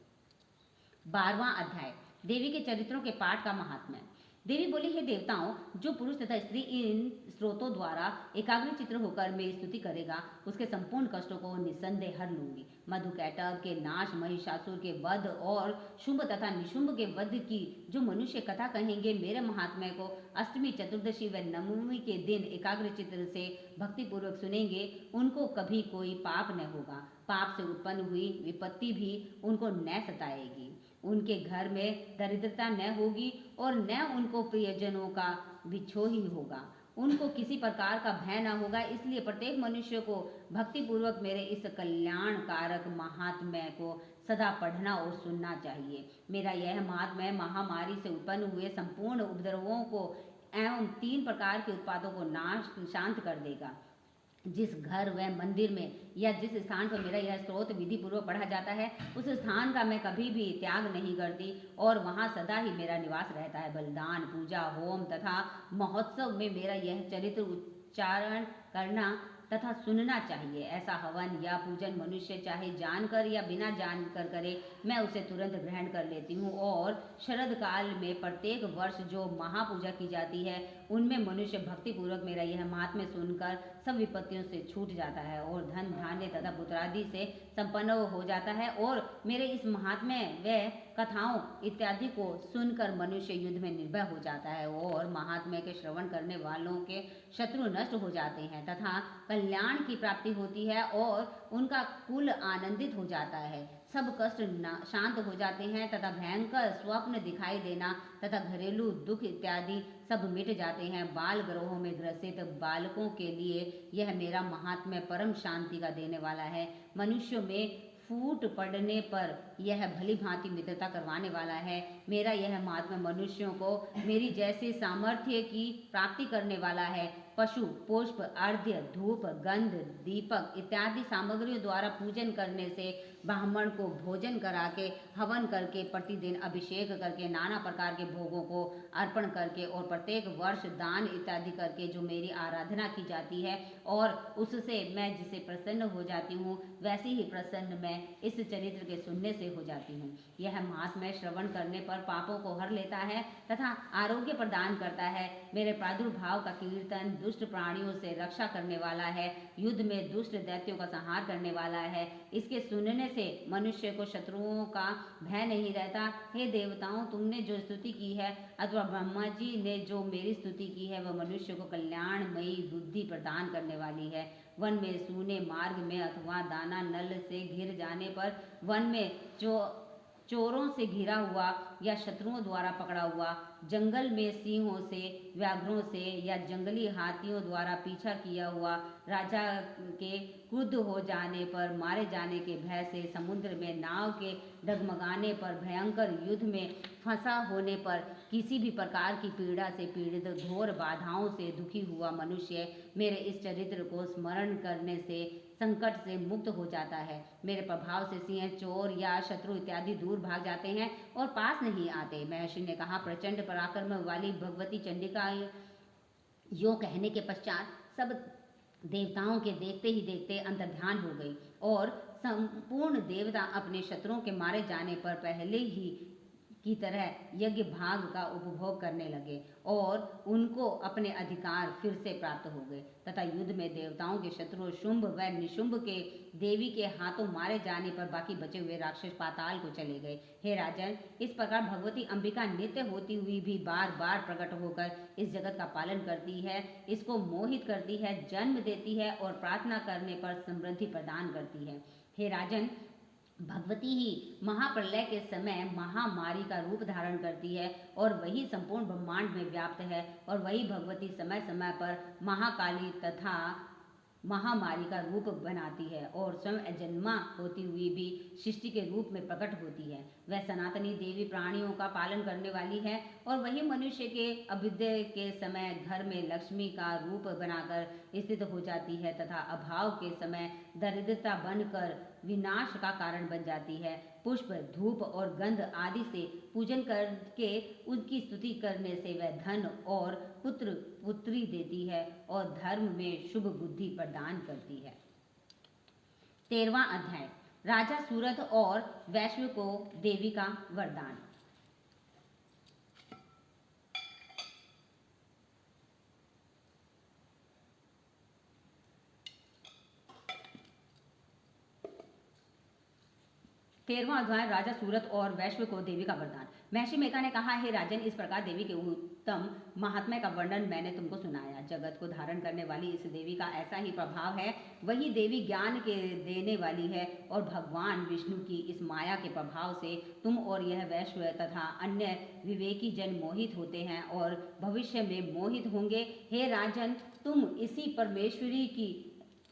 12वां अध्याय देवी के चरित्रों के पाठ का महात्म्य। देवी बोली, हे देवताओं, जो पुरुष तथा स्त्री इन स्रोतों द्वारा एकाग्रचित्त होकर मेरी स्तुति करेगा उसके संपूर्ण कष्टों को निस्संदेह हर लूंगी। मधुकैटभ के नाश, महिषासुर के वध और शुंभ तथा निशुंभ के वध की जो मनुष्य कथा कहेंगे, मेरे महात्म्य को अष्टमी, चतुर्दशी व नवमी के दिन एकाग्रचित्त से भक्तिपूर्वक सुनेंगे, उनको कभी कोई पाप न होगा। पाप से उत्पन्न हुई विपत्ति भी उनको न सताएगी। उनके घर में दरिद्रता न होगी और न उनको प्रियजनों का बिछोह ही होगा। उनको किसी प्रकार का भय न होगा। इसलिए प्रत्येक मनुष्य को भक्तिपूर्वक मेरे इस कल्याणकारक महात्म्य को सदा पढ़ना और सुनना चाहिए। मेरा यह महात्म्य महामारी से उत्पन्न हुए संपूर्ण उपद्रवों को एवं 3 प्रकार के उत्पादों को शांत कर देगा। जिस घर व मंदिर में या जिस स्थान पर मेरा यह स्तोत्र विधि पूर्वक पढ़ा जाता है उस स्थान का मैं कभी भी त्याग नहीं करती और वहाँ सदा ही मेरा निवास रहता है। बलिदान, पूजा, होम तथा महोत्सव में मेरा यह चरित्र उच्चारण करना तथा सुनना चाहिए। ऐसा हवन या पूजन मनुष्य चाहे जानकर या बिना जानकर करे, मैं उसे तुरंत ग्रहण कर लेती हूँ। और शरद काल में प्रत्येक वर्ष जो महापूजा की जाती है उनमें मनुष्य भक्तिपूर्वक मेरा यह महात्म्य सुनकर सब विपत्तियों से छूट जाता है और धन धान्य तथा पुत्रादि से संपन्न हो जाता है। और मेरे इस महात्म्य व कथाओं इत्यादि को सुनकर मनुष्य युद्ध में निर्भय हो जाता है और महात्म्य के श्रवण करने वालों के शत्रु नष्ट हो जाते हैं तथा कल्याण की प्राप्ति होती है और उनका कुल आनंदित हो जाता है। सब कष्ट शांत हो जाते हैं तथा भयंकर स्वप्न दिखाई देना तथा घरेलू दुख इत्यादि सब मिट जाते हैं। बाल ग्रहों में ग्रसित बालकों के लिए यह मेरा महात्म्य परम शांति का देने वाला है। मनुष्यों में फूट पड़ने पर यह भली भांति मित्रता करवाने वाला है। मेरा यह महात्म्य मनुष्यों को मेरी जैसे सामर्थ्य की प्राप्ति करने वाला है। पशु, पुष्प, अर्घ्य, धूप, गंध, दीपक इत्यादि सामग्रियों द्वारा पूजन करने से, ब्राह्मण को भोजन करा के, हवन करके, प्रतिदिन अभिषेक करके, नाना प्रकार के भोगों को अर्पण करके और प्रत्येक वर्ष दान इत्यादि करके जो मेरी आराधना की जाती है और उससे मैं जिसे प्रसन्न हो जाती हूँ वैसे ही प्रसन्न मैं इस चरित्र के सुनने से हो जाती हूँ। यह महात्म्य श्रवण करने पर पापों को हर लेता है तथा आरोग्य प्रदान करता है। मेरे प्रादुर्भाव का कीर्तन दुष्ट प्राणियों से रक्षा करने वाला है, युद्ध में दुष्ट दैत्यों का संहार करने वाला है। इसके सुनने से मनुष्य को शत्रुओं का भय नहीं रहता। हे देवताओं, तुमने जो स्तुति की है अथवा ब्रह्मा जी ने जो मेरी स्तुति की है वह मनुष्य को कल्याणमयी बुद्धि प्रदान करने वाली है। वन में सूने मार्ग में अथवा दाना नल से घिर जाने पर, वन में चोरों से घिरा हुआ या शत्रुओं द्वारा पकड़ा हुआ, जंगल में सिंहों से, व्याघ्रों से या जंगली हाथियों द्वारा पीछा किया हुआ, राजा के क्रुद्ध हो जाने पर, मारे जाने के भय से, समुद्र में नाव के डगमगाने पर, भयंकर युद्ध में फंसा होने पर, किसी भी प्रकार की पीड़ा से पीड़ित, घोर बाधाओं से दुखी हुआ मनुष्य मेरे इस चरित्र को स्मरण करने से संकट से मुक्त हो जाता है। मेरे प्रभाव से सिंह, चोर या शत्रु इत्यादि दूर भाग जाते हैं और पास नहीं आते। महर्षि ने कहा, प्रचंड पराक्रम वाली भगवती चंडिका यो कहने के पश्चात सब देवताओं के देखते ही देखते अंतर्ध्यान हो गई और संपूर्ण देवता अपने शत्रुओं के मारे जाने पर पहले ही की तरह यज्ञ भाग का उपभोग करने लगे और उनको अपने अधिकार फिर से प्राप्त हो गए तथा युद्ध में देवताओं के शत्रु शुंभ व निशुंभ के देवी के हाथों मारे जाने पर बाकी बचे हुए राक्षस पाताल को चले गए। हे राजन, इस प्रकार भगवती अंबिका नित्य होती हुई भी बार बार प्रकट होकर इस जगत का पालन करती है, इसको मोहित करती है, जन्म देती है और प्रार्थना करने पर समृद्धि प्रदान करती है। हे राजन, भगवती ही महाप्रलय के समय महामारी का रूप धारण करती है और वही संपूर्ण ब्रह्मांड में व्याप्त है और वही भगवती समय समय पर महाकाली तथा महामारी का रूप बनाती है और स्वयं अजन्मा होती हुई भी सृष्टि के रूप में प्रकट होती है। वह सनातनी देवी प्राणियों का पालन करने वाली है और वही मनुष्य के अभ्युदय के समय घर में लक्ष्मी का रूप बनाकर स्थित हो जाती है तथा अभाव के समय दरिद्रता बनकर विनाश का कारण बन जाती है। पुष्प, धूप और गंध आदि से पूजन करके उनकी स्तुति करने से वह धन और पुत्र पुत्री देती है और धर्म में शुभ बुद्धि प्रदान करती है। 13वां अध्याय, राजा सूरथ और वैश्व को देवी का वरदान। तेरहवां अध्याय, राजा सूरथ और वैश्व को देवी का वरदान। महर्षि मेघा ने कहा, हे राजन, इस प्रकार देवी के उत्तम महात्म्य का वर्णन मैंने तुमको सुनाया। जगत को धारण करने वाली इस देवी का ऐसा ही प्रभाव है। वही देवी ज्ञान के देने वाली है और भगवान विष्णु की इस माया के प्रभाव से तुम और यह वैश्व तथा अन्य विवेकी जन मोहित होते हैं और भविष्य में मोहित होंगे। हे राजन, तुम इसी परमेश्वरी की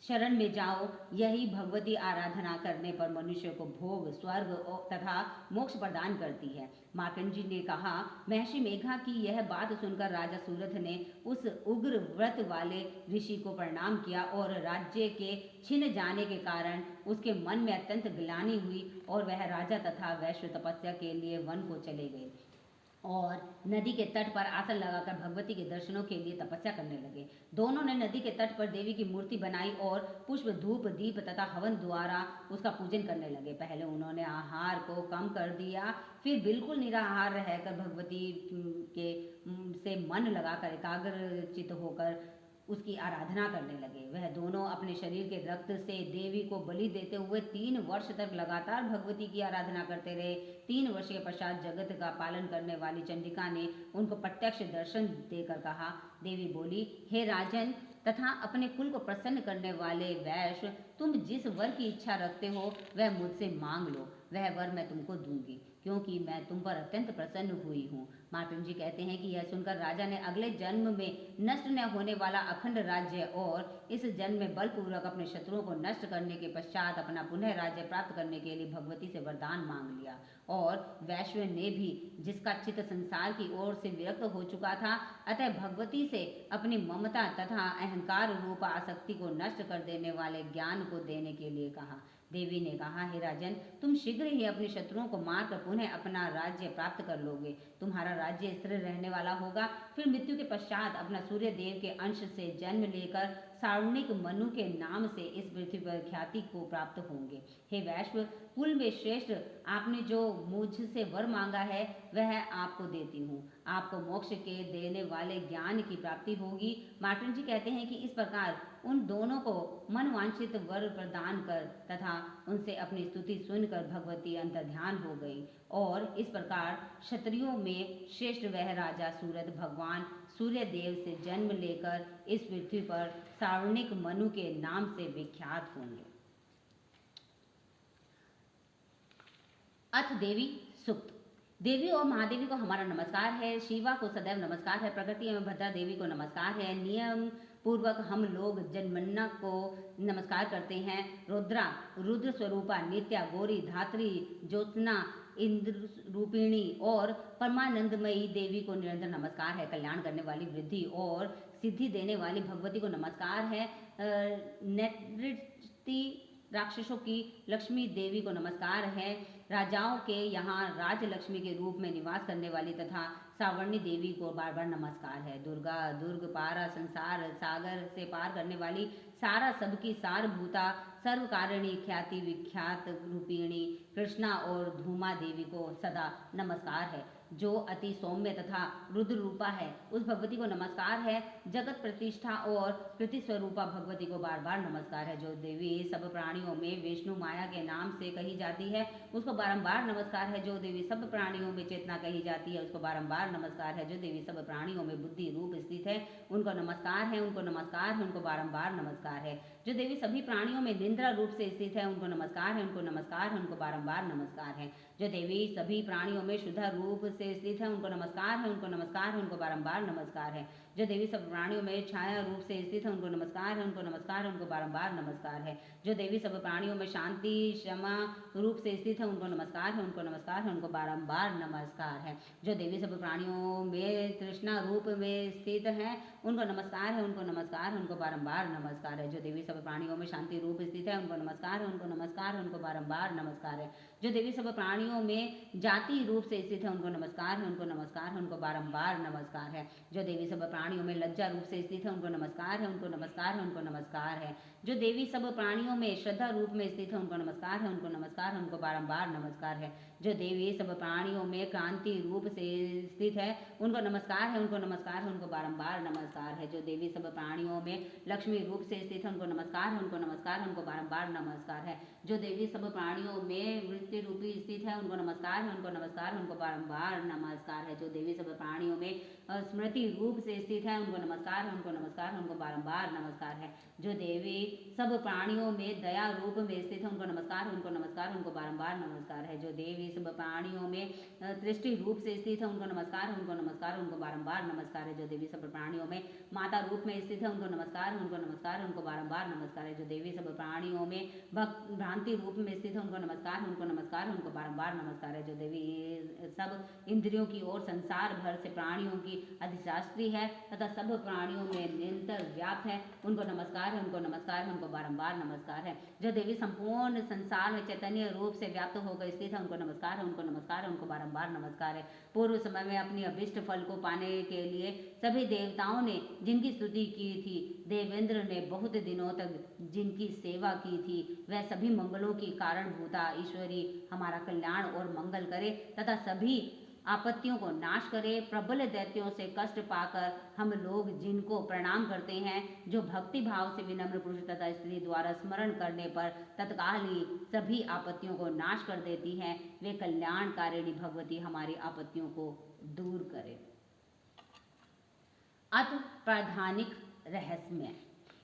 शरण में जाओ। यही भगवती आराधना करने पर मनुष्य को भोग, स्वर्ग तथा मोक्ष प्रदान करती है। मार्कंड ने कहा, महर्षि मेघा की यह बात सुनकर राजा सूरथ ने उस उग्र व्रत वाले ऋषि को प्रणाम किया और राज्य के छिन जाने के कारण उसके मन में अत्यंत ग्लानि हुई और वह राजा तथा वैश्व तपस्या के लिए वन को चले गए और नदी के तट पर आसन लगाकर भगवती के दर्शनों के लिए तपस्या करने लगे। दोनों ने नदी के तट पर देवी की मूर्ति बनाई और पुष्प, धूप, दीप तथा हवन द्वारा उसका पूजन करने लगे। पहले उन्होंने आहार को कम कर दिया, फिर बिल्कुल निराहार रहकर भगवती के से मन लगाकर एकाग्रचित होकर उसकी आराधना करने लगे। वह दोनों अपने शरीर के रक्त से देवी को बलि देते हुए 3 वर्ष तक लगातार भगवती की आराधना करते रहे। 3 वर्ष के पश्चात जगत का पालन करने वाली चंडिका ने उनको प्रत्यक्ष दर्शन देकर कहा। देवी बोली, हे राजन तथा अपने कुल को प्रसन्न करने वाले वैश्य, तुम जिस वर की इच्छा रखते हो वह मुझसे मांग लो, वह वर मैं तुमको दूंगी, क्योंकि मैं तुम पर अत्यंत प्रसन्न हुई हूँ। मार्कंड जी कहते हैं कि यह सुनकर राजा ने अगले जन्म में नष्ट न होने वाला अखंड राज्य और इस जन्म में बलपूर्वक अपने शत्रुओं को नष्ट करने के पश्चात अपना पुनः राज्य प्राप्त करने के लिए भगवती से वरदान मांग लिया। और वैश्व ने भी, जिसका चित्त संसार की ओर से विरक्त हो चुका था, अतः भगवती से अपनी ममता तथा अहंकार रूप आसक्ति को नष्ट कर देने वाले ज्ञान को देने के लिए कहा। देवी ने कहा, हे राजन, तुम शीघ्र ही अपने शत्रुओं को मारकर पुनः अपना राज्य प्राप्त कर लोगे। तुम्हारा राज्य स्थिर रहने वाला होगा। फिर मृत्यु के पश्चात अपना सूर्य देव के अंश से जन्म लेकर सारणिक मनु के नाम से इस पृथ्वी पर ख्याति को प्राप्त होंगे। हे वैश्व कुल में श्रेष्ठ, आपने जो मुझसे वर मांगा है वह आपको देती हूँ। आपको मोक्ष के देने वाले ज्ञान की प्राप्ति होगी। मार्कंड जी कहते हैं कि इस प्रकार उन दोनों को मनवांछित वर प्रदान कर तथा उनसे अपनी स्तुति सुनकर भगवती अंतर्ध्यान हो गई और इस प्रकार क्षत्रियों में श्रेष्ठ वह राजा सूरथ भगवान सूर्य देव से जन्म लेकर इस पृथ्वी पर सारणिक मनु के नाम से विख्यात होंगे। अथ देवी सुक्त। देवी और महादेवी को हमारा नमस्कार है। शिवा को सदैव नमस्कार है। प्रकृति एवं भद्रा देवी को नमस्कार है। नियम पूर्वक हम लोग जन्मन्ना को नमस्कार करते हैं। रुद्रा, रुद्र स्वरूपा, नित्या, गौरी, धात्री, ज्योत्सना, इंद्र रूपिणी और परमानंदमयी देवी को निरंतर नमस्कार है। कल्याण करने वाली, वृद्धि और सिद्धि देने वाली भगवती को नमस्कार है। नेतृत्व राक्षसों की लक्ष्मी देवी को नमस्कार है। राजाओं के यहाँ राजलक्ष्मी के रूप में निवास करने वाली तथा सावर्णी देवी को बार बार नमस्कार है। दुर्गा, दुर्ग, पारा, संसार सागर से पार करने वाली, सारा सबकी सारभूता, सर्वकारिणी, ख्याति विख्यात रूपिणी कृष्णा और धूमा देवी को सदा नमस्कार है। जो अति सौम्य तथा रुद्र रूपा है, उस भगवती को नमस्कार है। जगत प्रतिष्ठा और कृति स्वरूपा भगवती को बार बार नमस्कार है। जो देवी सब प्राणियों में विष्णु माया के नाम से कही जाती है, उसको बारंबार नमस्कार है। जो देवी सब प्राणियों में चेतना कही जाती है, उसको बारंबार नमस्कार है। जो देवी सब प्राणियों में बुद्धि रूप स्थित है, उनको नमस्कार है, उनको नमस्कार है, उनको बारंबार नमस्कार है। जो देवी सभी प्राणियों में निंद्रा रूप से स्थित है, उनको नमस्कार है, उनको नमस्कार है, उनको बारंबार नमस्कार है। जो देवी सभी प्राणियों में शुद्ध रूप से स्थित है, उनको नमस्कार है, उनको नमस्कार है, उनको बारंबार नमस्कार है। जो देवी सब प्राणियों में छाया रूप से स्थित है, उनको नमस्कार है, उनको नमस्कार है, उनको बारंबार नमस्कार है। जो देवी सब प्राणियों में शांति क्षमा रूप से स्थित है, उनको नमस्कार है, उनको नमस्कार है, उनको बारंबार नमस्कार है। जो देवी सब प्राणियों में तृष्णा रूप में स्थित है, उनको नमस्कार है, उनको नमस्कार है, उनको बारंबार नमस्कार है। जो देवी सब प्राणियों में शांति रूप स्थित है, उनको नमस्कार है, उनको नमस्कार है, उनको बारंबार नमस्कार है। जो देवी सब प्राणियों में जाति रूप से स्थित है, उनको नमस्कार है, उनको नमस्कार है, उनको बारंबार नमस्कार है। जो देवी सब प्राणियों में लज्जा रूप से स्थित है, उनको नमस्कार है, उनको नमस्कार है, उनको नमस्कार है। जो देवी सब प्राणियों में श्रद्धा रूप में स्थित है, उनको नमस्कार है, उनको नमस्कार है, उनको बारंबार नमस्कार है। जो देवी सब प्राणियों में क्रांति रूप से स्थित है, उनको नमस्कार है, उनको नमस्कार है, उनको बारंबार नमस्कार है। जो देवी सब प्राणियों में लक्ष्मी रूप से स्थित है, उनको नमस्कार है, उनको नमस्कार है, उनको बारंबार नमस्कार है। जो देवी सब प्राणियों में वृत्ति रूपी स्थित है, उनको नमस्कार है, उनको नमस्कार है, उनको बारंबार नमस्कार है। जो देवी सब प्राणियों में स्मृति रूप से स्थित है, उनको नमस्कार है, उनको नमस्कार है, उनको बारंबार नमस्कार है। जो देवी सब प्राणियों में दया रूप में स्थित है, उनको नमस्कार है, उनको नमस्कार है, उनको बारंबार नमस्कार है। जो देवी सब प्राणियों में दृष्टि रूप से स्थित है, उनको नमस्कार है, उनको नमस्कार है, उनको बारंबार नमस्कार है। जो देवी सब प्राणियों में माता रूप में स्थित है, उनको नमस्कार है, उनको नमस्कार है, उनको बारंबार नमस्कार है। जो देवी सब प्राणियों में भ्रांति रूप में स्थित है, उनको नमस्कार है, उनको नमस्कार है, उनको बारंबार नमस्कार है। जो देवी सब इंद्रियों की ओर संसार भर से प्राणियों की अधिशास्त्री है तथा सब प्राणियों में निरंतर व्याप्त है, उनको नमस्कार है, उनको नमस्कार है, उनको बारंबार नमस्कार है। जो देवी संपूर्ण संसार में चैतन्य रूप से व्याप्त होकर स्थित है, उनको नमस्कार है, उनको नमस्कार है, उनको बारंबार नमस्कार है। पूर्व समय में अपनी अभिष्ट फल को पाने के लिए सभी देवताओं ने जिनकी स्तुति की थी, देवेंद्र ने बहुत दिनों तक जिनकी सेवा की थी, वह सभी मंगलों की कारणभूता ईश्वरी हमारा कल्याण और मंगल करे तथा सभी आपत्तियों को नाश करे। प्रबल दैत्यों से कष्ट पाकर हम लोग जिनको प्रणाम करते हैं, जो भक्ति भाव से विनम्र पुरुष तथा स्त्री द्वारा स्मरण करने पर तत्काल ही सभी आपत्तियों को नाश कर देती हैं, वे कल्याणकारिणी भगवती हमारी आपत्तियों को दूर करे। अत प्राधानिक रहस्यमय।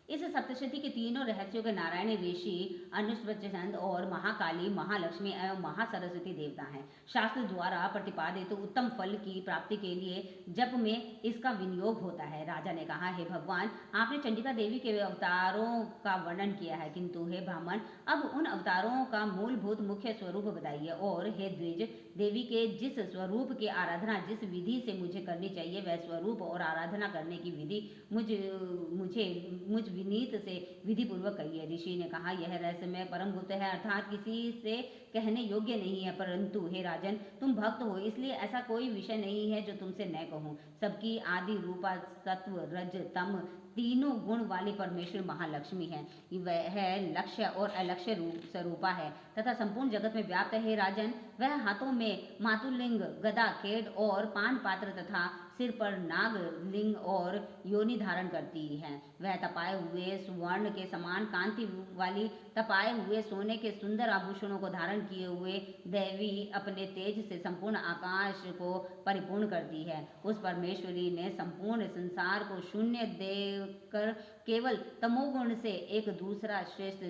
इस सप्तशती के तीनों रहस्यों के नारायण ऋषि अनुष्वचंद और महाकाली, महालक्ष्मी एवं महासरस्वती देवता हैं। शास्त्र द्वारा प्रतिपादित उत्तम फल की प्राप्ति के लिए जप में इसका विनियोग होता है। राजा ने कहा, हे भगवान, आपने चंडिका देवी के अवतारों का वर्णन किया है, किंतु हे ब्राह्मण, अब उन अवतारों का मूलभूत मुख्य स्वरूप बताइए। और हे द्विज, देवी के जिस स्वरूप की आराधना जिस विधि से मुझे करनी चाहिए, वह स्वरूप और आराधना करने की विधि मुझ विनीत से विधि पूर्वक कहिए। ऋषि ने कहा, यह रहस्यमय परम गुप्त है, अर्थात किसी से कहने योग्य नहीं है, परंतु हे राजन, तुम भक्त हो, इसलिए ऐसा कोई विषय नहीं है जो तुमसे न कहूँ। सबकी आदि रूपा सत्व रज तम तीनों गुण वाली परमेश्वर महालक्ष्मी है। वह लक्ष्य और अलक्ष्य स्वरूपा है तथा संपूर्ण जगत में व्याप्त है। हे राजन, वह हाथों में मातुलिंग, गदा, खेड और पान पात्र तथा सिर पर नाग लिंग और योनि धारण करती है। वह तपाए हुए सुवर्ण के समान कांति वाली, तपाए हुए सोने के सुंदर आभूषणों को धारण किए हुए देवी अपने तेज से संपूर्ण आकाश को परिपूर्ण करती है। उस परमेश्वरी ने संपूर्ण संसार को शून्य देकर केवल तमोगुण से एक दूसरा श्रेष्ठ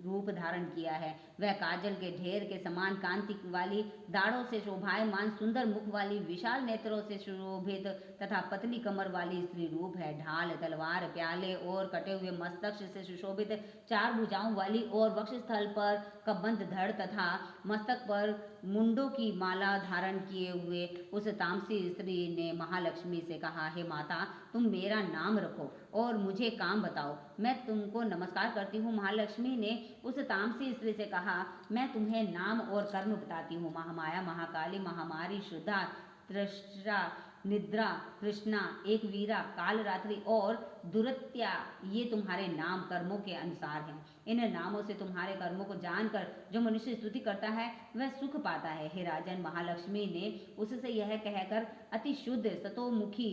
रूप धारण किया है। वह काजल के ढेर के समान कांति वाली, दाढ़ों से शोभायमान, सुंदर मुख वाली, विशाल नेत्रों से सुशोभित तथा पतली कमर वाली स्त्री रूप है। ढाल, तलवार, प्याले और कटे हुए मस्तक से सुशोभित, चार भुजाओं वाली और वक्षस्थल पर कबंध धड़ तथा मस्तक पर मुंडों की माला धारण किए हुए उस तामसी स्त्री ने महालक्ष्मी से कहा, हे माता, तुम मेरा नाम रखो और मुझे काम बताओ, मैं तुमको नमस्कार करती हूँ। महालक्ष्मी ने उस तामसी स्त्री से कहा, मैं तुम्हें नाम और कर्म बताती हूँ। महामाया, महाकाली, महामारी, श्रद्धा, तृष्णा, निद्रा, कृष्णा, एक वीरा, काल रात्रि और दुरत्या, ये तुम्हारे नाम कर्मों के अनुसार हैं। इन नामों से तुम्हारे कर्मों को जानकर जो मनुष्य स्तुति करता है वह सुख पाता है। हे राजन, महालक्ष्मी ने उससे यह कहकर अति शुद्ध सतोमुखी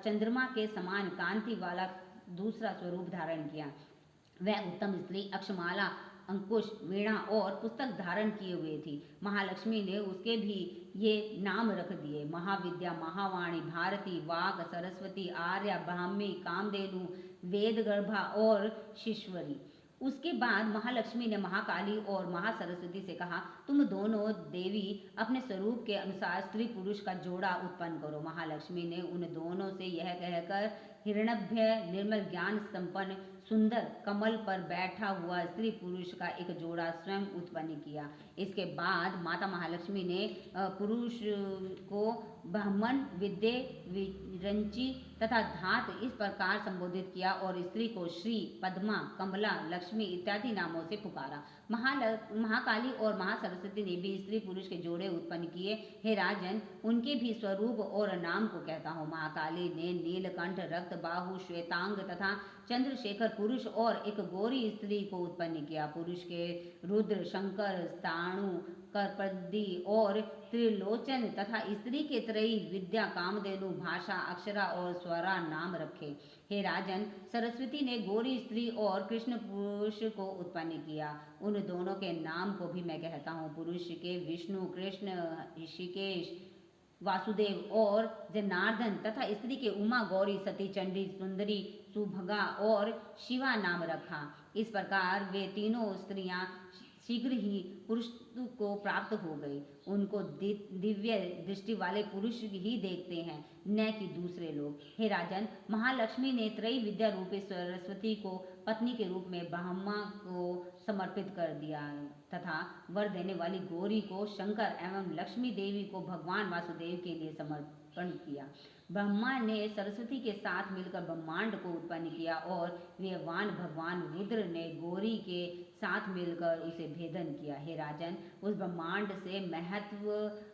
चंद्रमा के समान कांति वाला दूसरा स्वरूप धारण किया। वह उत्तम स्त्री अक्षमाला, अंकुश, वीणा और पुस्तक धारण किए हुए थी। महालक्ष्मी ने उसके भी ये नाम रख दिए, महाविद्या, महावाणी, भारती, वाग, सरस्वती, आर्या, ब्राह्मी, कामधेनु, वेदगर्भा और शिश्वरी। उसके बाद महालक्ष्मी ने महाकाली और महासरस्वती से कहा, तुम दोनों देवी अपने स्वरूप के अनुसार स्त्री पुरुष का जोड़ा उत्पन्न करो। महालक्ष्मी ने उन दोनों से यह कहकर हिरण्यभ्य, निर्मल ज्ञान संपन्न, सुंदर कमल पर बैठा हुआ स्त्री पुरुष का एक जोड़ा स्वयं उत्पन्न किया। इसके बाद माता महालक्ष्मी ने पुरुष को ब्राह्मण, विद्ये, विरंची तथा धात इस प्रकार संबोधित किया और स्त्री को श्री, पद्मा, कमला, लक्ष्मी इत्यादि नामों से पुकारा। महाकाली और महासरस्वती ने भी स्त्री पुरुष के जोड़े उत्पन्न किए। हे राजन, उनके भी स्वरूप और नाम को कहता हूँ। महाकाली ने नीलकंठ, रक्त बाहु, श्वेतांग तथा चंद्रशेखर पुरुष और एक गौरी स्त्री को उत्पन्न किया। पुरुष के रुद्र, शंकर, स्थाणु, करपदी और त्रिलोचन तथा स्त्री के त्रयी, विद्या, कामधेनु, भाषा, अक्षरा और स्वरा नाम रखे। हे राजन, सरस्वती ने गौरी स्त्री और कृष्ण पुरुष को उत्पन्न किया। उन दोनों के नाम को भी मैं कहता हूँ। पुरुष के विष्णु, कृष्ण, ऋषिकेश, वासुदेव और जनार्दन तथा स्त्री के उमा, गौरी, सती, चंडी, सुंदरी, सुभगा और शिवा नाम रखा। इस प्रकार वे तीनों स्त्रियां शीघ्र ही पुरुष को प्राप्त हो गई। उनको दिव्य दृष्टि वाले पुरुष ही देखते हैं, न कि दूसरे लोग। हे राजन, महालक्ष्मी ने त्रयी विद्या रूपी सरस्वती को पत्नी के रूप में ब्रह्मा को समर्पित कर दिया तथा वर देने वाली गौरी को शंकर एवं लक्ष्मी देवी को भगवान वासुदेव के लिए समर्पण किया। ब्रह्मा ने सरस्वती के साथ मिलकर ब्रह्मांड को उत्पन्न किया और वेवान भगवान रुद्र ने गौरी के साथ मिलकर उसे भेदन किया। हे राजन, उस ब्रह्मांड से महत्व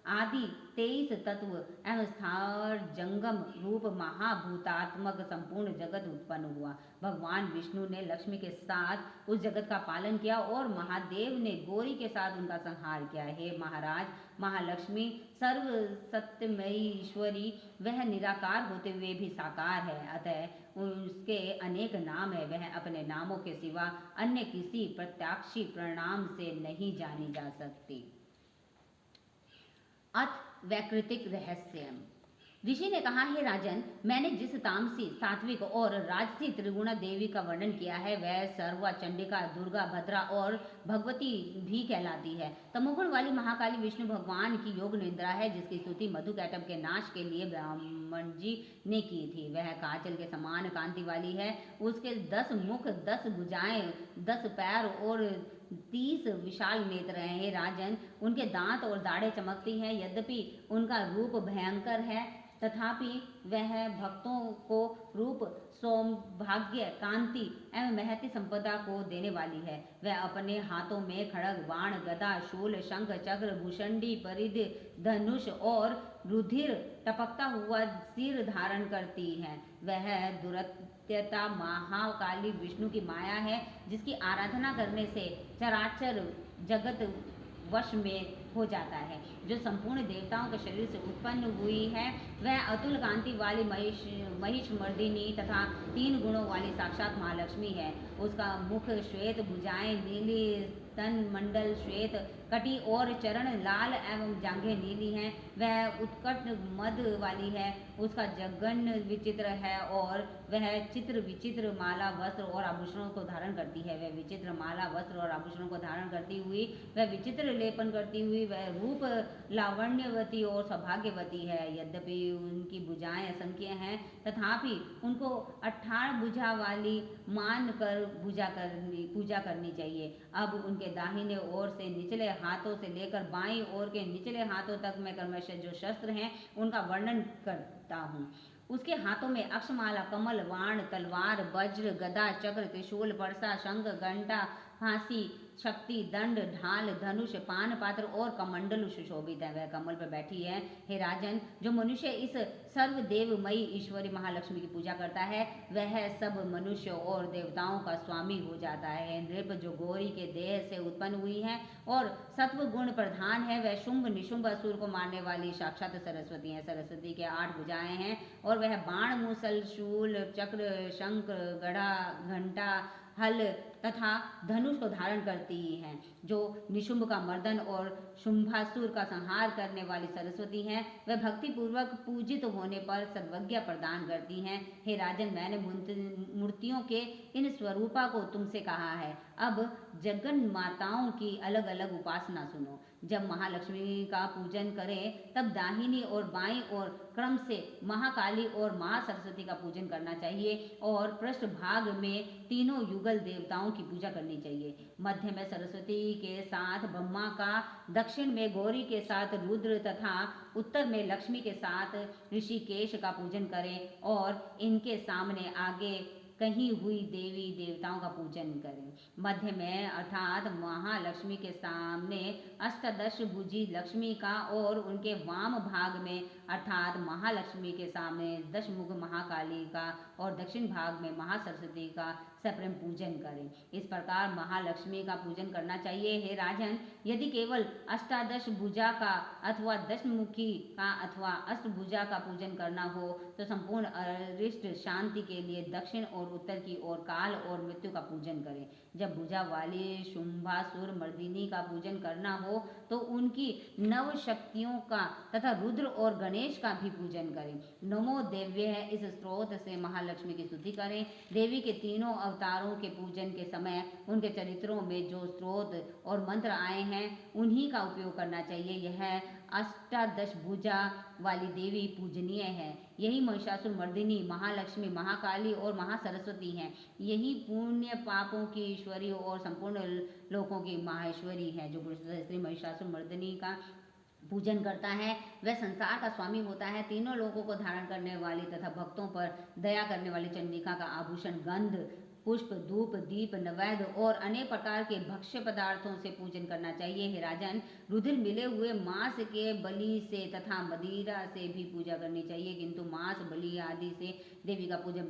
आदि 23 तत्व एवं स्थावर जंगम रूप महाभूतात्मक संपूर्ण जगत उत्पन्न हुआ। भगवान विष्णु ने लक्ष्मी के साथ उस जगत का पालन किया और महादेव ने गौरी के साथ उनका संहार किया। हे महाराज, महालक्ष्मी सर्व सत्यमयी ईश्वरी, वह निराकार होते हुए भी साकार है, अतः उसके अनेक नाम है। वह अपने नामों के सिवा अन्य किसी प्रत्याक्षी प्रणाम से नहीं जानी जा सकती। अथ वैकृतिक रहस्य। ऋषि ने कहा, हे राजन, मैंने जिस तामसी, सात्विक और राजसी त्रिगुणा देवी का वर्णन किया है वह सर्वा, चंडिका, दुर्गा, भद्रा और भगवती भी कहलाती है। तमोगुण वाली महाकाली विष्णु भगवान की योग निद्रा है, जिसकी स्तुति मधुकैटभ के नाश के लिए ब्राह्मण जी ने की थी। वह काजल के समान कांति वाली है। उसके 10 मुख, 10 भुजाएं, 10 पैर और 30 विशाल नेत्र हैं। हे राजन, उनके दांत और दाढ़ें चमकती हैं। यद्यपि उनका रूप भयंकर है तथापि वह भक्तों को रूप, सौभाग्य, कांति एवं महती संपदा को देने वाली है। वह अपने हाथों में खड्ग, बाण, गदा, शूल, शंख, चक्र, भूषंडी, परिधि, धनुष और रुधिर टपकता हुआ सिर धारण करती है। वह दुरत्यता महाकाली विष्णु की माया है, जिसकी आराधना करने से चराचर जगत वश में हो जाता है। जो संपूर्ण देवताओं के शरीर से उत्पन्न हुई है, वह अतुल कांति वाली महिषमर्दिनी तथा 3 गुणों वाली साक्षात महालक्ष्मी है। उसका मुख श्वेत, भुजाएं नीली, स्तन मंडल श्वेत, कटी और चरण लाल एवं जांघें नीली हैं। वह उत्कट मद वाली है। उसका जघन्य विचित्र है और वह चित्र विचित्र माला वस्त्र और आभूषणों को धारण करती है। वह विचित्र माला वस्त्र और आभूषणों को धारण करती हुई, वह विचित्र लेपन करती हुई, वह रूप लावण्यवती और सौभाग्यवती है। यद्यपि उनकी भुजाएं असंख्य हैं, तथापि उनको 18 भुजा वाली मान कर पूजा करनी चाहिए। अब उनके दाहिने ओर से निचले हाथों से लेकर बाईं ओर के निचले हाथों तक मैं क्रमशः जो शस्त्र हैं उनका वर्णन करता हूँ। उसके हाथों में अक्षमाला, कमल, वाण, तलवार, वज्र, गदा, चक्र, त्रिशूल, परसा, शंख, घंटा, फांसी, शक्ति, दंड, ढाल, धनुष, पान पात्र और कमंडलु सुशोभित है। वह कमल पर बैठी है। हे राजन, जो मनुष्य इस सर्वदेवमयी ईश्वरी महालक्ष्मी की पूजा करता है, वह सब मनुष्य और देवताओं का स्वामी हो जाता है। नृप, जो गौरी के देह से उत्पन्न हुई है और सत्व गुण प्रधान है, वह शुंभ निशुंभ असुर को मारने वाली साक्षात सरस्वती है। सरस्वती के 8 भुजाएं हैं और वह बाण, मूसल, शूल, चक्र, शंख, गदा, घंटा, हल तथा धनुष को धारण करती हैं। जो निशुंभ का मर्दन और शुंभासुर का संहार करने वाली सरस्वती हैं, वह भक्ति पूर्वक पूजित होने पर सर्वज्ञ प्रदान करती हैं। हे राजन, मैंने मूर्तियों के इन स्वरूपा को तुमसे कहा है। अब जगन माताओं की अलग अलग उपासना सुनो। जब महालक्ष्मी का पूजन करें तब दाहिनी और बाईं ओर क्रम से महाकाली और महासरस्वती का पूजन करना चाहिए और पृष्ठभाग में तीनों युगल देवताओं की पूजा करनी चाहिए। मध्य में सरस्वती के साथ ब्रह्मा का, दक्षिण में गौरी के साथ रुद्र तथा उत्तर में लक्ष्मी के साथ ऋषिकेश का पूजन करें और इनके सामने आगे कहीं हुई देवी देवताओं का पूजन करें। मध्य में अर्थात महालक्ष्मी के सामने अष्टादश भुजी लक्ष्मी का और उनके वाम भाग में अर्थात महालक्ष्मी के सामने दशमुख महाकाली का और दक्षिण भाग में महासरस्वती का सप्रेम पूजन करें। इस प्रकार महालक्ष्मी का पूजन करना चाहिए। हे राजन, यदि केवल अष्टादश भुजा का अथवा दशमुखी का अथवा अष्टभुजा का पूजन करना हो तो संपूर्ण अरिष्ट शांति के लिए दक्षिण और उत्तर की ओर काल और मृत्यु का पूजन करें। जब भुजा वाली शुंभासुर मर्दिनी का पूजन करना हो तो उनकी नव शक्तियों का तथा रुद्र और गणेश का भी पूजन करें। नमो देव्य है, इस स्त्रोत से महालक्ष्मी की स्तुति करें। देवी के तीनों अवतारों के पूजन के समय उनके चरित्रों में जो स्त्रोत और मंत्र आए हैं उन्हीं का उपयोग करना चाहिए। यह अष्टादश भुजा वाली देवी पूजनीय है। यही महिषासुर मर्दिनी, महालक्ष्मी, महाकाली और महासरस्वती हैं। यही पुण्य पापों की ईश्वरी और संपूर्ण लोकों की माहेश्वरी है। जो स्त्री महिषासुर मर्दिनी का पूजन करता है वह संसार का स्वामी होता है। तीनों लोकों को धारण करने वाली तथा भक्तों पर दया करने वाली चंडिका का आभूषण गंध, पुष्प, धूप, दीप, नैवेद्य और अनेक प्रकार के भक्ष्य पदार्थों से पूजन करना चाहिए। हे राजन, रुधिर मिले हुए मांस के बलि से तथा मदिरा से भी पूजा करनी चाहिए, किंतु मांस, बलि आदि से देवी का पूजन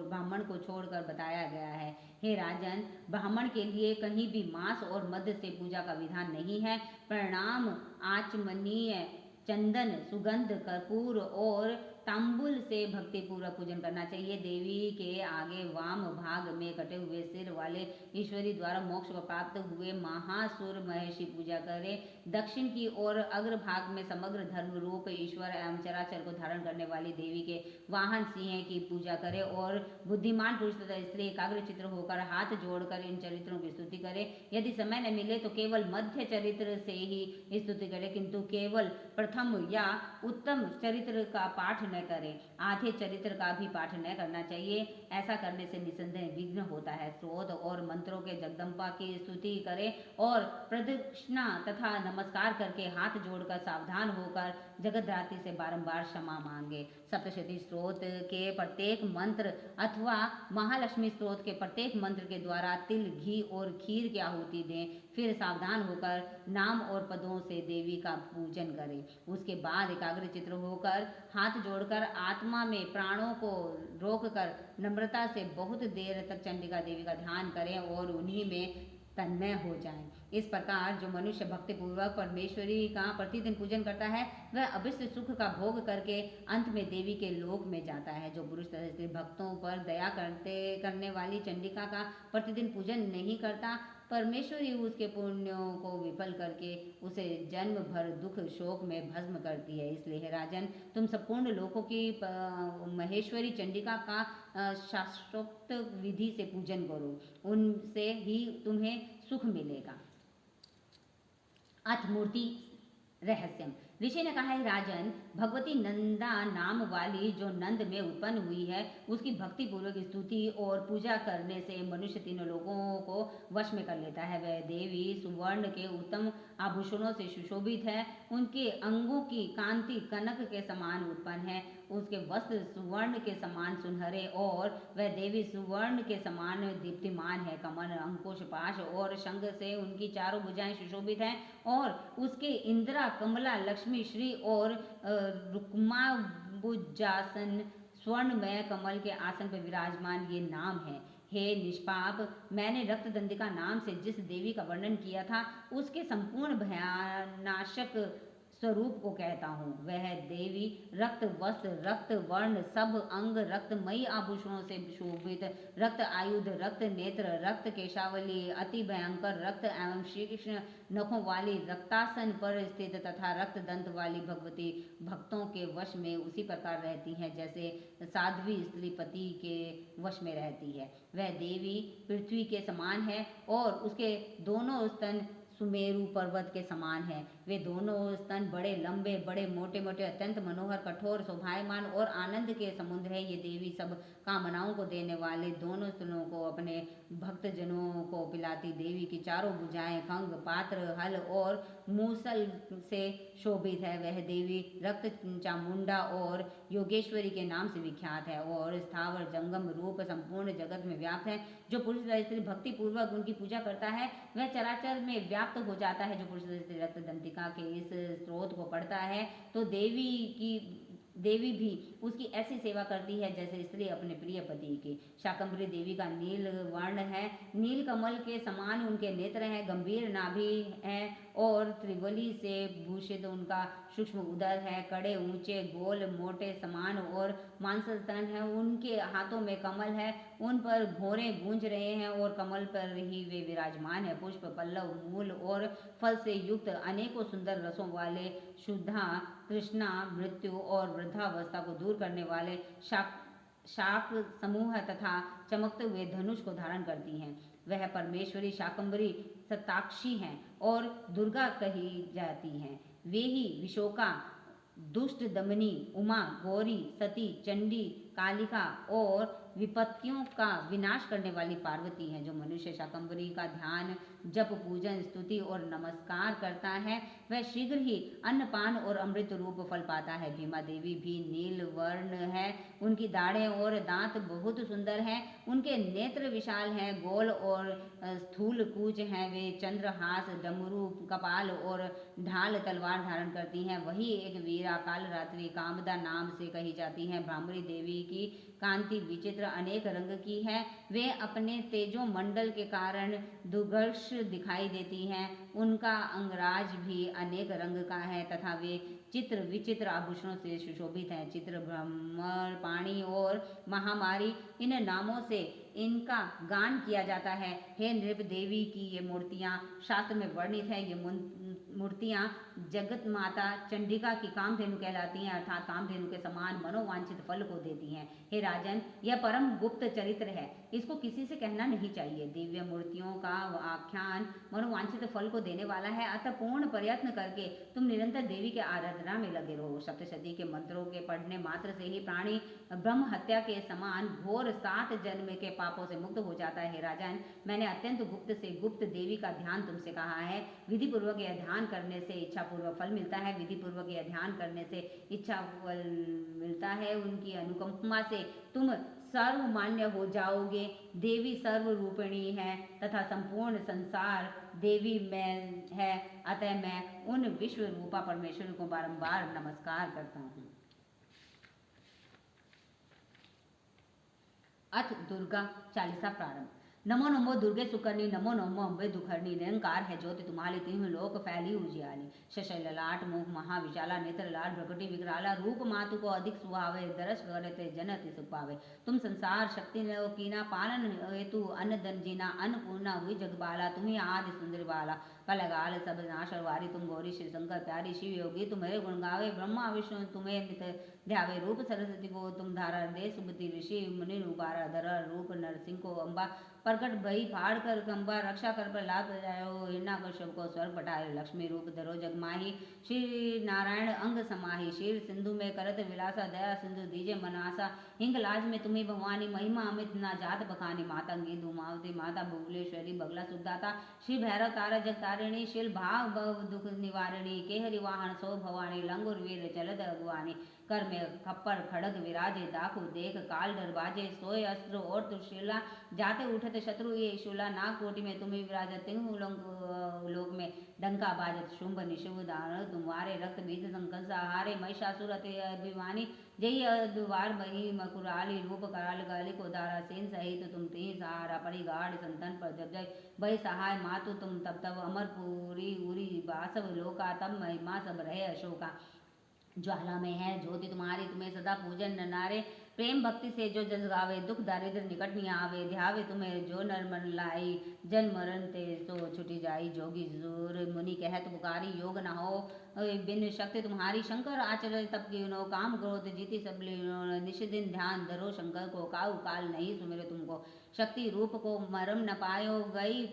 ब्राह्मण को छोड़कर बताया गया है। हे राजन, ब्राह्मण के लिए कहीं भी मांस और मद से पूजा का विधान नहीं है। परिणाम आचमनीय चंदन, सुगंध, कर्पूर और तांबुल से भक्तिपूर्वक पूजन करना चाहिए। देवी के आगे वाम भाग में कटे हुए सिर वाले ईश्वरी द्वारा मोक्ष को प्राप्त हुए महासुर महेशी पूजा करें। दक्षिण की ओर अग्रभाग में समग्र धर्म रूप ईश्वर एवं चराचर को धारण करने वाली देवी के वाहन सिंह की पूजा करें और बुद्धिमान पुरुष तथा स्त्री एकाग्रचित्त होकर हाथ जोड़कर इन चरित्रों की स्तुति करें। यदि समय न मिले तो केवल मध्य चरित्र से ही स्तुति करें, किंतु केवल प्रथम या उत्तम चरित्र का पाठ न करें। आधे चरित्र का भी पाठ न करना चाहिए। ऐसा करने से निसंदेह विघ्न होता है। स्त्रोत और मंत्रों के जगदम्बा की स्तुति करें और प्रदक्षिणा तथा नमस्कार करके हाथ जोड़कर सावधान होकर जगद्धात्री से बारंबार क्षमा मांगे। सप्तशती स्त्रोत के प्रत्येक मंत्र अथवा महालक्ष्मी स्त्रोत के प्रत्येक मंत्र के द्वारा तिल, घी और खीर की आहुति दें। फिर सावधान होकर नाम और पदों से देवी का पूजन करें। उसके बाद एकाग्रचित्त होकर हाथ जोड़कर आत्मा में प्राणों को रोककर नम्रता से बहुत देर तक चंडिका देवी का ध्यान करें और उन्हीं में तन्मय हो जाएं। इस प्रकार जो मनुष्य भक्तिपूर्वक परमेश्वरी का प्रतिदिन पूजन करता है वह अभिष्ट सुख का भोग करके अंत में देवी के लोक में जाता है। जो पुरुष तथा स्त्री भक्तों पर दया करने वाली चंडिका का प्रतिदिन पूजन नहीं करता, परमेश्वरी उसके पुण्यों को विफल करके उसे जन्म भर दुख शोक में भस्म करती है। इसलिए हे राजन, तुम संपूर्ण लोकों की महेश्वरी चंडिका का शास्त्रोक्त विधि से पूजन करो, उनसे ही तुम्हें सुख मिलेगा। अथ मूर्ति रहस्यम। ऋषि ने कहा, राजन, भगवती नंदा नाम वाली जो नंद में उत्पन्न हुई है, उसकी भक्ति पूर्वक स्तुति और पूजा करने से मनुष्य तीनों लोगों को वश में कर लेता है। वह देवी सुवर्ण के उत्तम आभूषणों से सुशोभित है, उनके अंगों की कांति कनक के समान उत्पन्न है, उसके वस्त्र सुवर्ण के समान सुनहरे और वह देवी सुवर्ण के समान दीप्तिमान है। कमल, अंकुश, पाश और शंख से उनकी चारों भुजाएं सुशोभित हैं और उसके इंदिरा, कमला, लक्ष्मी, श्री और रुक्माबुजासन स्वर्णमय कमल के आसन पर विराजमान ये नाम है। हे निष्पाप, मैंने रक्तदंतिका नाम से जिस देवी का वर्णन किया था उसके संपूर्ण भयानाशक स्वरूप को कहता हूँ। वह देवी रक्त वस्त्र, रक्त वर्ण, सब अंग रक्तमयी आभूषणों से शोभित, रक्त आयुध, रक्त नेत्र, रक्त केशावली, अति भयंकर रक्त एवं श्रीकृष्ण नखों वाली, रक्तासन पर स्थित तथा रक्त दंत वाली भगवती भक्तों के वश में उसी प्रकार रहती है जैसे साध्वी स्त्री पति के वश में रहती है। वह देवी पृथ्वी के समान है और उसके दोनों स्तन सुमेरु पर्वत के समान है। वे दोनों स्तन बड़े लंबे, बड़े मोटे मोटे, अत्यंत मनोहर, कठोर, शोभायमान और आनंद के समुद्र है। ये देवी सब कामनाओं को देने वाले दोनों स्तनों को अपने भक्तजनों को पिलाती देवी की चारों भुजाएं खंग, पात्र, हल और मूसल से शोभित है। वह देवी रक्त चामुंडा और योगेश्वरी के नाम से विख्यात है और स्थावर जंगम रूप संपूर्ण जगत में व्याप्त है। जो पुरुष स्त्री भक्ति पूर्वक उनकी पूजा करता है वह चराचर में व्याप्त हो जाता है। जो पुरुष स्त्री रक्त दंतिका के इस स्रोत को पढ़ता है तो देवी भी उसकी ऐसी सेवा करती है जैसे स्त्री अपने प्रिय पति की। शाकंभरी देवी का नील वर्ण है, नील कमल के समान उनके नेत्र हैं, गंभीर नाभि है और त्रिवली से भूषित उनका सूक्ष्म उदर है, कड़े, ऊंचे, गोल, मोटे, समान और मांसल स्तन है। उनके हाथों में कमल है, उन पर भौरे गूंज रहे हैं और कमल पर ही वे विराजमान है। पुष्प, पल्लव, मूल और फल से युक्त अनेकों सुंदर रसों वाले, शुद्धा, कृष्णा, मृत्यु और वृद्धावस्था को दूर करने वाले शाक समूह तथा चमकते हुए धनुष को धारण करती हैं। वह परमेश्वरी शाकंभरी सताक्षी हैं और दुर्गा कही जाती हैं। वे ही विशोका, दुष्ट दमनी, उमा, गौरी, सती, चंडी, कालिका और विपत्तियों का विनाश करने वाली पार्वती हैं। जो मनुष्य शाकंभरी का ध्यान, जप, पूजन, स्तुति और नमस्कार करता है वह शीघ्र ही अन्नपान और अमृत रूप फल पाता है। भीमा देवी भी नील वर्ण है, उनकी दाढ़ें और दांत बहुत सुंदर हैं, उनके नेत्र विशाल हैं, गोल और स्थूल कूच हैं। वे चंद्रहास, डमरू, कपाल और ढाल तलवार धारण करती हैं। वही एक वीरा कालरात्रि कामदा नाम से कही जाती हैं। भ्रामरी देवी की कांति विचित्र अनेक रंग की है, वे अपने तेजो मंडल के कारण दुर्घर्ष दिखाई देती हैं। उनका अंगराज भी अनेक रंग का है तथा वे चित्र विचित्र आभूषणों से सुशोभित हैं। चित्र, भ्रमर, पाणी और महामारी, इन नामों से इनका गान किया जाता है। हे नृप देवी की ये मूर्तियाँ शास्त्र में वर्णित है। ये मूर्तियाँ जगत माता चंडिका की कामधेनु कहलाती हैं, अर्थात कामधेनु के समान मनोवांछित फल को देती हैं। हे राजन, यह परम गुप्त चरित्र है, इसको किसी से कहना नहीं चाहिए। दिव्य मूर्तियों का आख्यान मनोवांछित फल को देने वाला है, अतः पूर्ण प्रयत्न करके तुम निरंतर देवी के आराधना में लगे रहो। सप्तशती के मंत्रों के पढ़ने मात्र से ही प्राणी ब्रह्म हत्या के समान घोर 7 जन्म के पापों से मुक्त हो जाता है। हे राजन, मैंने अत्यंत गुप्त से गुप्त देवी का ध्यान तुमसे कहा है। विधि पूर्वक यह ध्यान करने से इच्छा पूर्वक फल मिलता है। विधि पूर्वक यह ध्यान करने से इच्छा फल मिलता है। उनकी अनुकंपा से तुम सर्वमान्य हो जाओगे। देवी सर्वरूपिणी है तथा संपूर्ण संसार देवी में है, अतः मैं उन विश्व रूपा परमेश्वर को बारंबार नमस्कार करता हूँ। अथ दुर्गा चालीसा प्रारंभ। नमो नमो दुर्गे सुकर्णी, नमो नमो अम्बे दुखरनी। निरंकार है ज्योति तुम्हारी, तीनों लोक फैली उजियाली। शशय ललाट मुख महाविशाला, नेत्र लाल भ्रकुटी विकराला। रूप मातु को अधिक सुहावे, दरस करते जन अति सुख पावे। तुम संसार शक्ति लो कीना, पालन हेतु अन्न धन जीना। अन्नपूर्णा हुई जगबाला, तुम्ही आदि सुंदर बाला। कलगाल सब नाशवारी, तुम गौरी श्री शंकर प्यारी। शिव योगी तुम्हारे गुण गावे, ब्रह्मा विष्णु तुम्हें नित ध्यावे। रूप सरस्वती को तुम धारा, दे सुमति ऋषि मुनि उबारा। धरा रूप नरसिंह को अम्बा, प्रकट भई फाड़ कर कंबा। रक्षा कर प्रहलाद बजायो, हिरण्यकश्यप को स्वर्ग पठायो। लक्ष्मी रूप धरो जग माही, श्री नारायण अंग समाही। शीर सिंधु में करत विलासा, दया सिंधु दीजे मनासा। हिंगलाज में तुम्ही भवानी, महिमा अमित ना जात बखानी। मातंगी धूमावती माता, भुवनेश्वरी बगला सुखदाता। श्री भैरव तारा जग तारिणी, शील भाग भव दुख निवारिणी। केहरि वाहन सो भवानी, लंगुर वीर चलत अगवानी। कर में खप्पर खड़ग विराजे, दाखु देख काल डर बाजे। सोए अस्त्र और त्रिशूला, जाते उठत शत्रु ये शूला। नाग कोटि में तुम्हें विराजत, तिहु लोक में डंका बाजत। शुंभ निशुभ दानव तुम्हारे, रक्त बीज संकट सहारे। महिषासुर अति अभिमानी, जय द्वार बही मकुराली। रूप कराल गाली को धारा, सेन सहित तुम तिहि सहारा। पड़ी गाढ़ संतन पर जब जय, भय सहाय मातु तुम तब तब। अमरपुरी उरी बासव लोका, तब महिमा सब रहे अशोका। ज्वाला में है ज्योति तुम्हारी, तुम्हें सदा पूजन न नारे। प्रेम भक्ति से जो जस गावे, दुख दारिद्र निकट नहीं आवे। ध्यावे तुम्हें जो नर मन लाई, जन मरण ते सो छुटी जाई। जोगी जोर मुनि कहत पुकारी, योग न हो बिन शक्ति तुम्हारी। शंकर आचरण तप कीनो, काम क्रोध जीती सब लीनो। निश दिन ध्यान धरो शंकर को, काऊ काल नहीं सुमिरे तुमको। शक्ति रूप को मरम न पायो, गई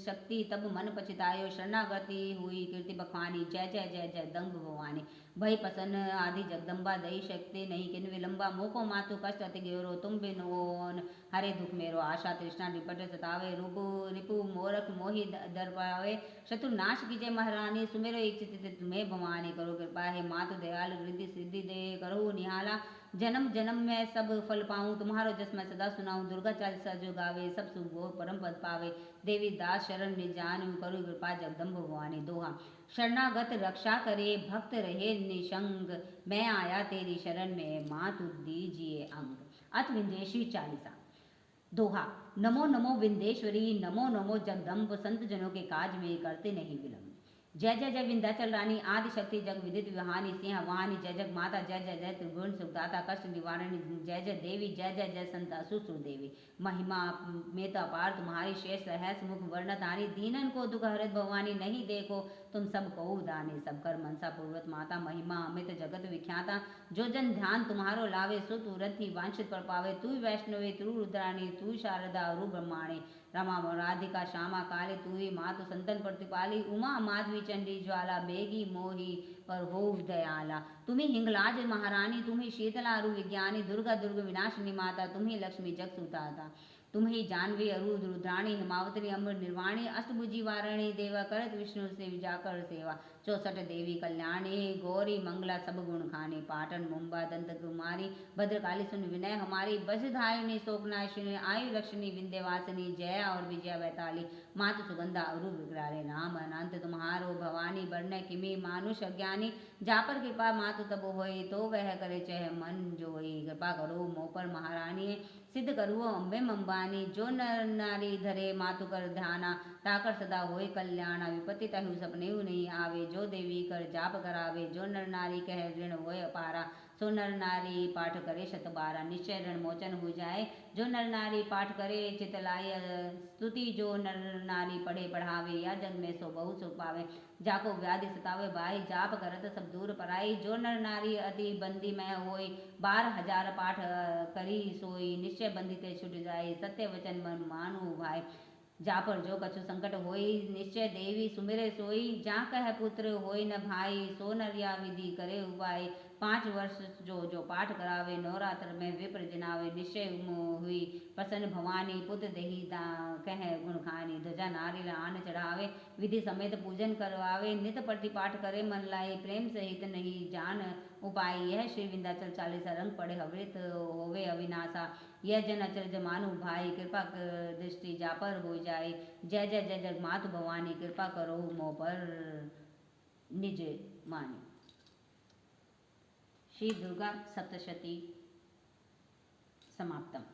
शक्ति तब मन पछतायो। शरणागति हुई कीर्ति बखानी, जय जय जय जय दम्भ भवानी। भई प्रसन्न आदि जगदम्बा, दई शक्ति नहीं किन विलंबा। मोको मातु कष्ट अति गहरो, तुम बिन ओन हरे दुख मेरो। आशा तृष्णा निपट सतावे, रूपु रिपु मोरख मोहि दर पावे। शत्रु नाश कीजिए महारानी, सुमेरो एक चित तुम्हें भवानी। करो कृपा है मातु दयाल, रिद्धि सिद्धि दे करो निहाला। जन्म जन्म में सब फल पाऊँ, तुम्हारो जस मैं सदा सुनाऊँ। दुर्गा चालीसा जो गावे, सब सुख भोग परम पद पावे। देवी दास शरण निज जान, करो कृपा जगदम्ब भवानी। दोहा। शरणागत रक्षा करे, भक्त रहे निशंग। मैं आया तेरी शरण में, मातु दीजिए अंग। अथ विंध्येशी चालीसा। दोहा। नमो नमो विंध्येश्वरी, नमो नमो जगदम्ब। संत जनों के काज में करते नहीं विलम्ब। जय जय जय विंध्याचल रानी, आदि शक्ति जग विदित विहानी। सिंह वाहनी जय जग माता, जय जय जय त्रिगुण सुखदाता। कष्ट निवारणी जय जय देवी, जय जय जय संत असुर देवी। महिमा में तो अपार तुम्हारी, शेष सहस मुख वर्णत हानि। दीनन को दुख हरत भवानी, नहीं देखो तुम सब को दानी। सब कर मनसा पूर्वत माता, महिमा अमित जगत विख्याता। जो जन ध्यान तुम्हारो लावे, सो तुरंत ही वांछित पर पावे। तू वैष्णवे तू रुद्राणी, तू शारदा अरु ब्रह्माणी। रमा राधिका श्यामा काली, तू ही मातु संतन प्रतिपाली। उमा माधवी चंडी ज्वाला, बेगी मोही पर हो दयाला। तुम्ही हिंगलाज महारानी, तुम्ही शीतला अरु विज्ञानी। दुर्गा दुर्ग विनाशिनी माता, तुम्ही लक्ष्मी जग सुताता। तुम्ही जानवी अरु रुद्राणी, हिमावती अम्र निर्वाणी। अष्टभुजी वारणी देवा, करत विष्णु से जाकर सेवा। 64 देवी कल्याणी, गौरी मंगला सब गुण खानी। पाटन मुंबा दंत कुमारी, भद्रकाली सुन विनय हमारी। बसधारिणी शोकनाशिनी, आयु लक्ष्मी विंध्यवासिनी। जया और विजया वैताली, मातु सुगंधा अरु विकराली। नाम अनंत तुम्हारो भवानी, बरने किमी मानुष अज्ञानी। जापर कृपा मातु तब होई, तो वह करे चह मन जोई। कृपा करो मो पर महारानी, सिद्ध करुओ अम्बे अंबानी। जो नर नारी धरे मातु कर ध्याना, ताकर सदा होए कल्याणा। विपत्ति तहु सपने नहीं आवे, जो देवी कर जाप करावे। जो नर नारी कह ऋण होए अपारा, सो नर नारी पाठ करे शत बारा। निश्चय ऋण मोचन हो जाए, जो नर नारी पाठ करे चितलाय स्तुति। जो नर नारी पढ़े पढ़ावे, या जग में सो बहु सुख पावे। जाको व्याधि सतावे भाई, जाप करत सब दूर पराई। जो नर नारी अति बंदी में होई, 12,000 पाठ करी सोई। निश्चय बंदी ते छुट जाए, सत्य वचन मन मानु भाई। जा पर जो कछु संकट होई, निश्चय देवी सुमिरे सोई। जा कह पुत्र होई न भाई, सो नर या विधि करे उपाय। 5 वर्ष जो जो पाठ करावे, नवरात्र में विप्र जिनावे। निश्चय हुई प्रसन्न भवानी, पुत्र देही कह गुण खानी। ध्वजा नारी आन चढ़ावे, विधि समेत पूजन करवावे। नित प्रति पाठ करे मन लाई, प्रेम सहित नहीं जान उपाय। यह श्री विंध्याचल चालीसा रंग पढ़े अवृत होवे अविनाशा। यह जन अचरज मानु भाई, कृपा दृष्टि जा पर हो जाए। जय जय जय जग मातु भवानी, कृपा करो मो पर निज मानी। श्री दुर्गा सप्तशती समाप्तम।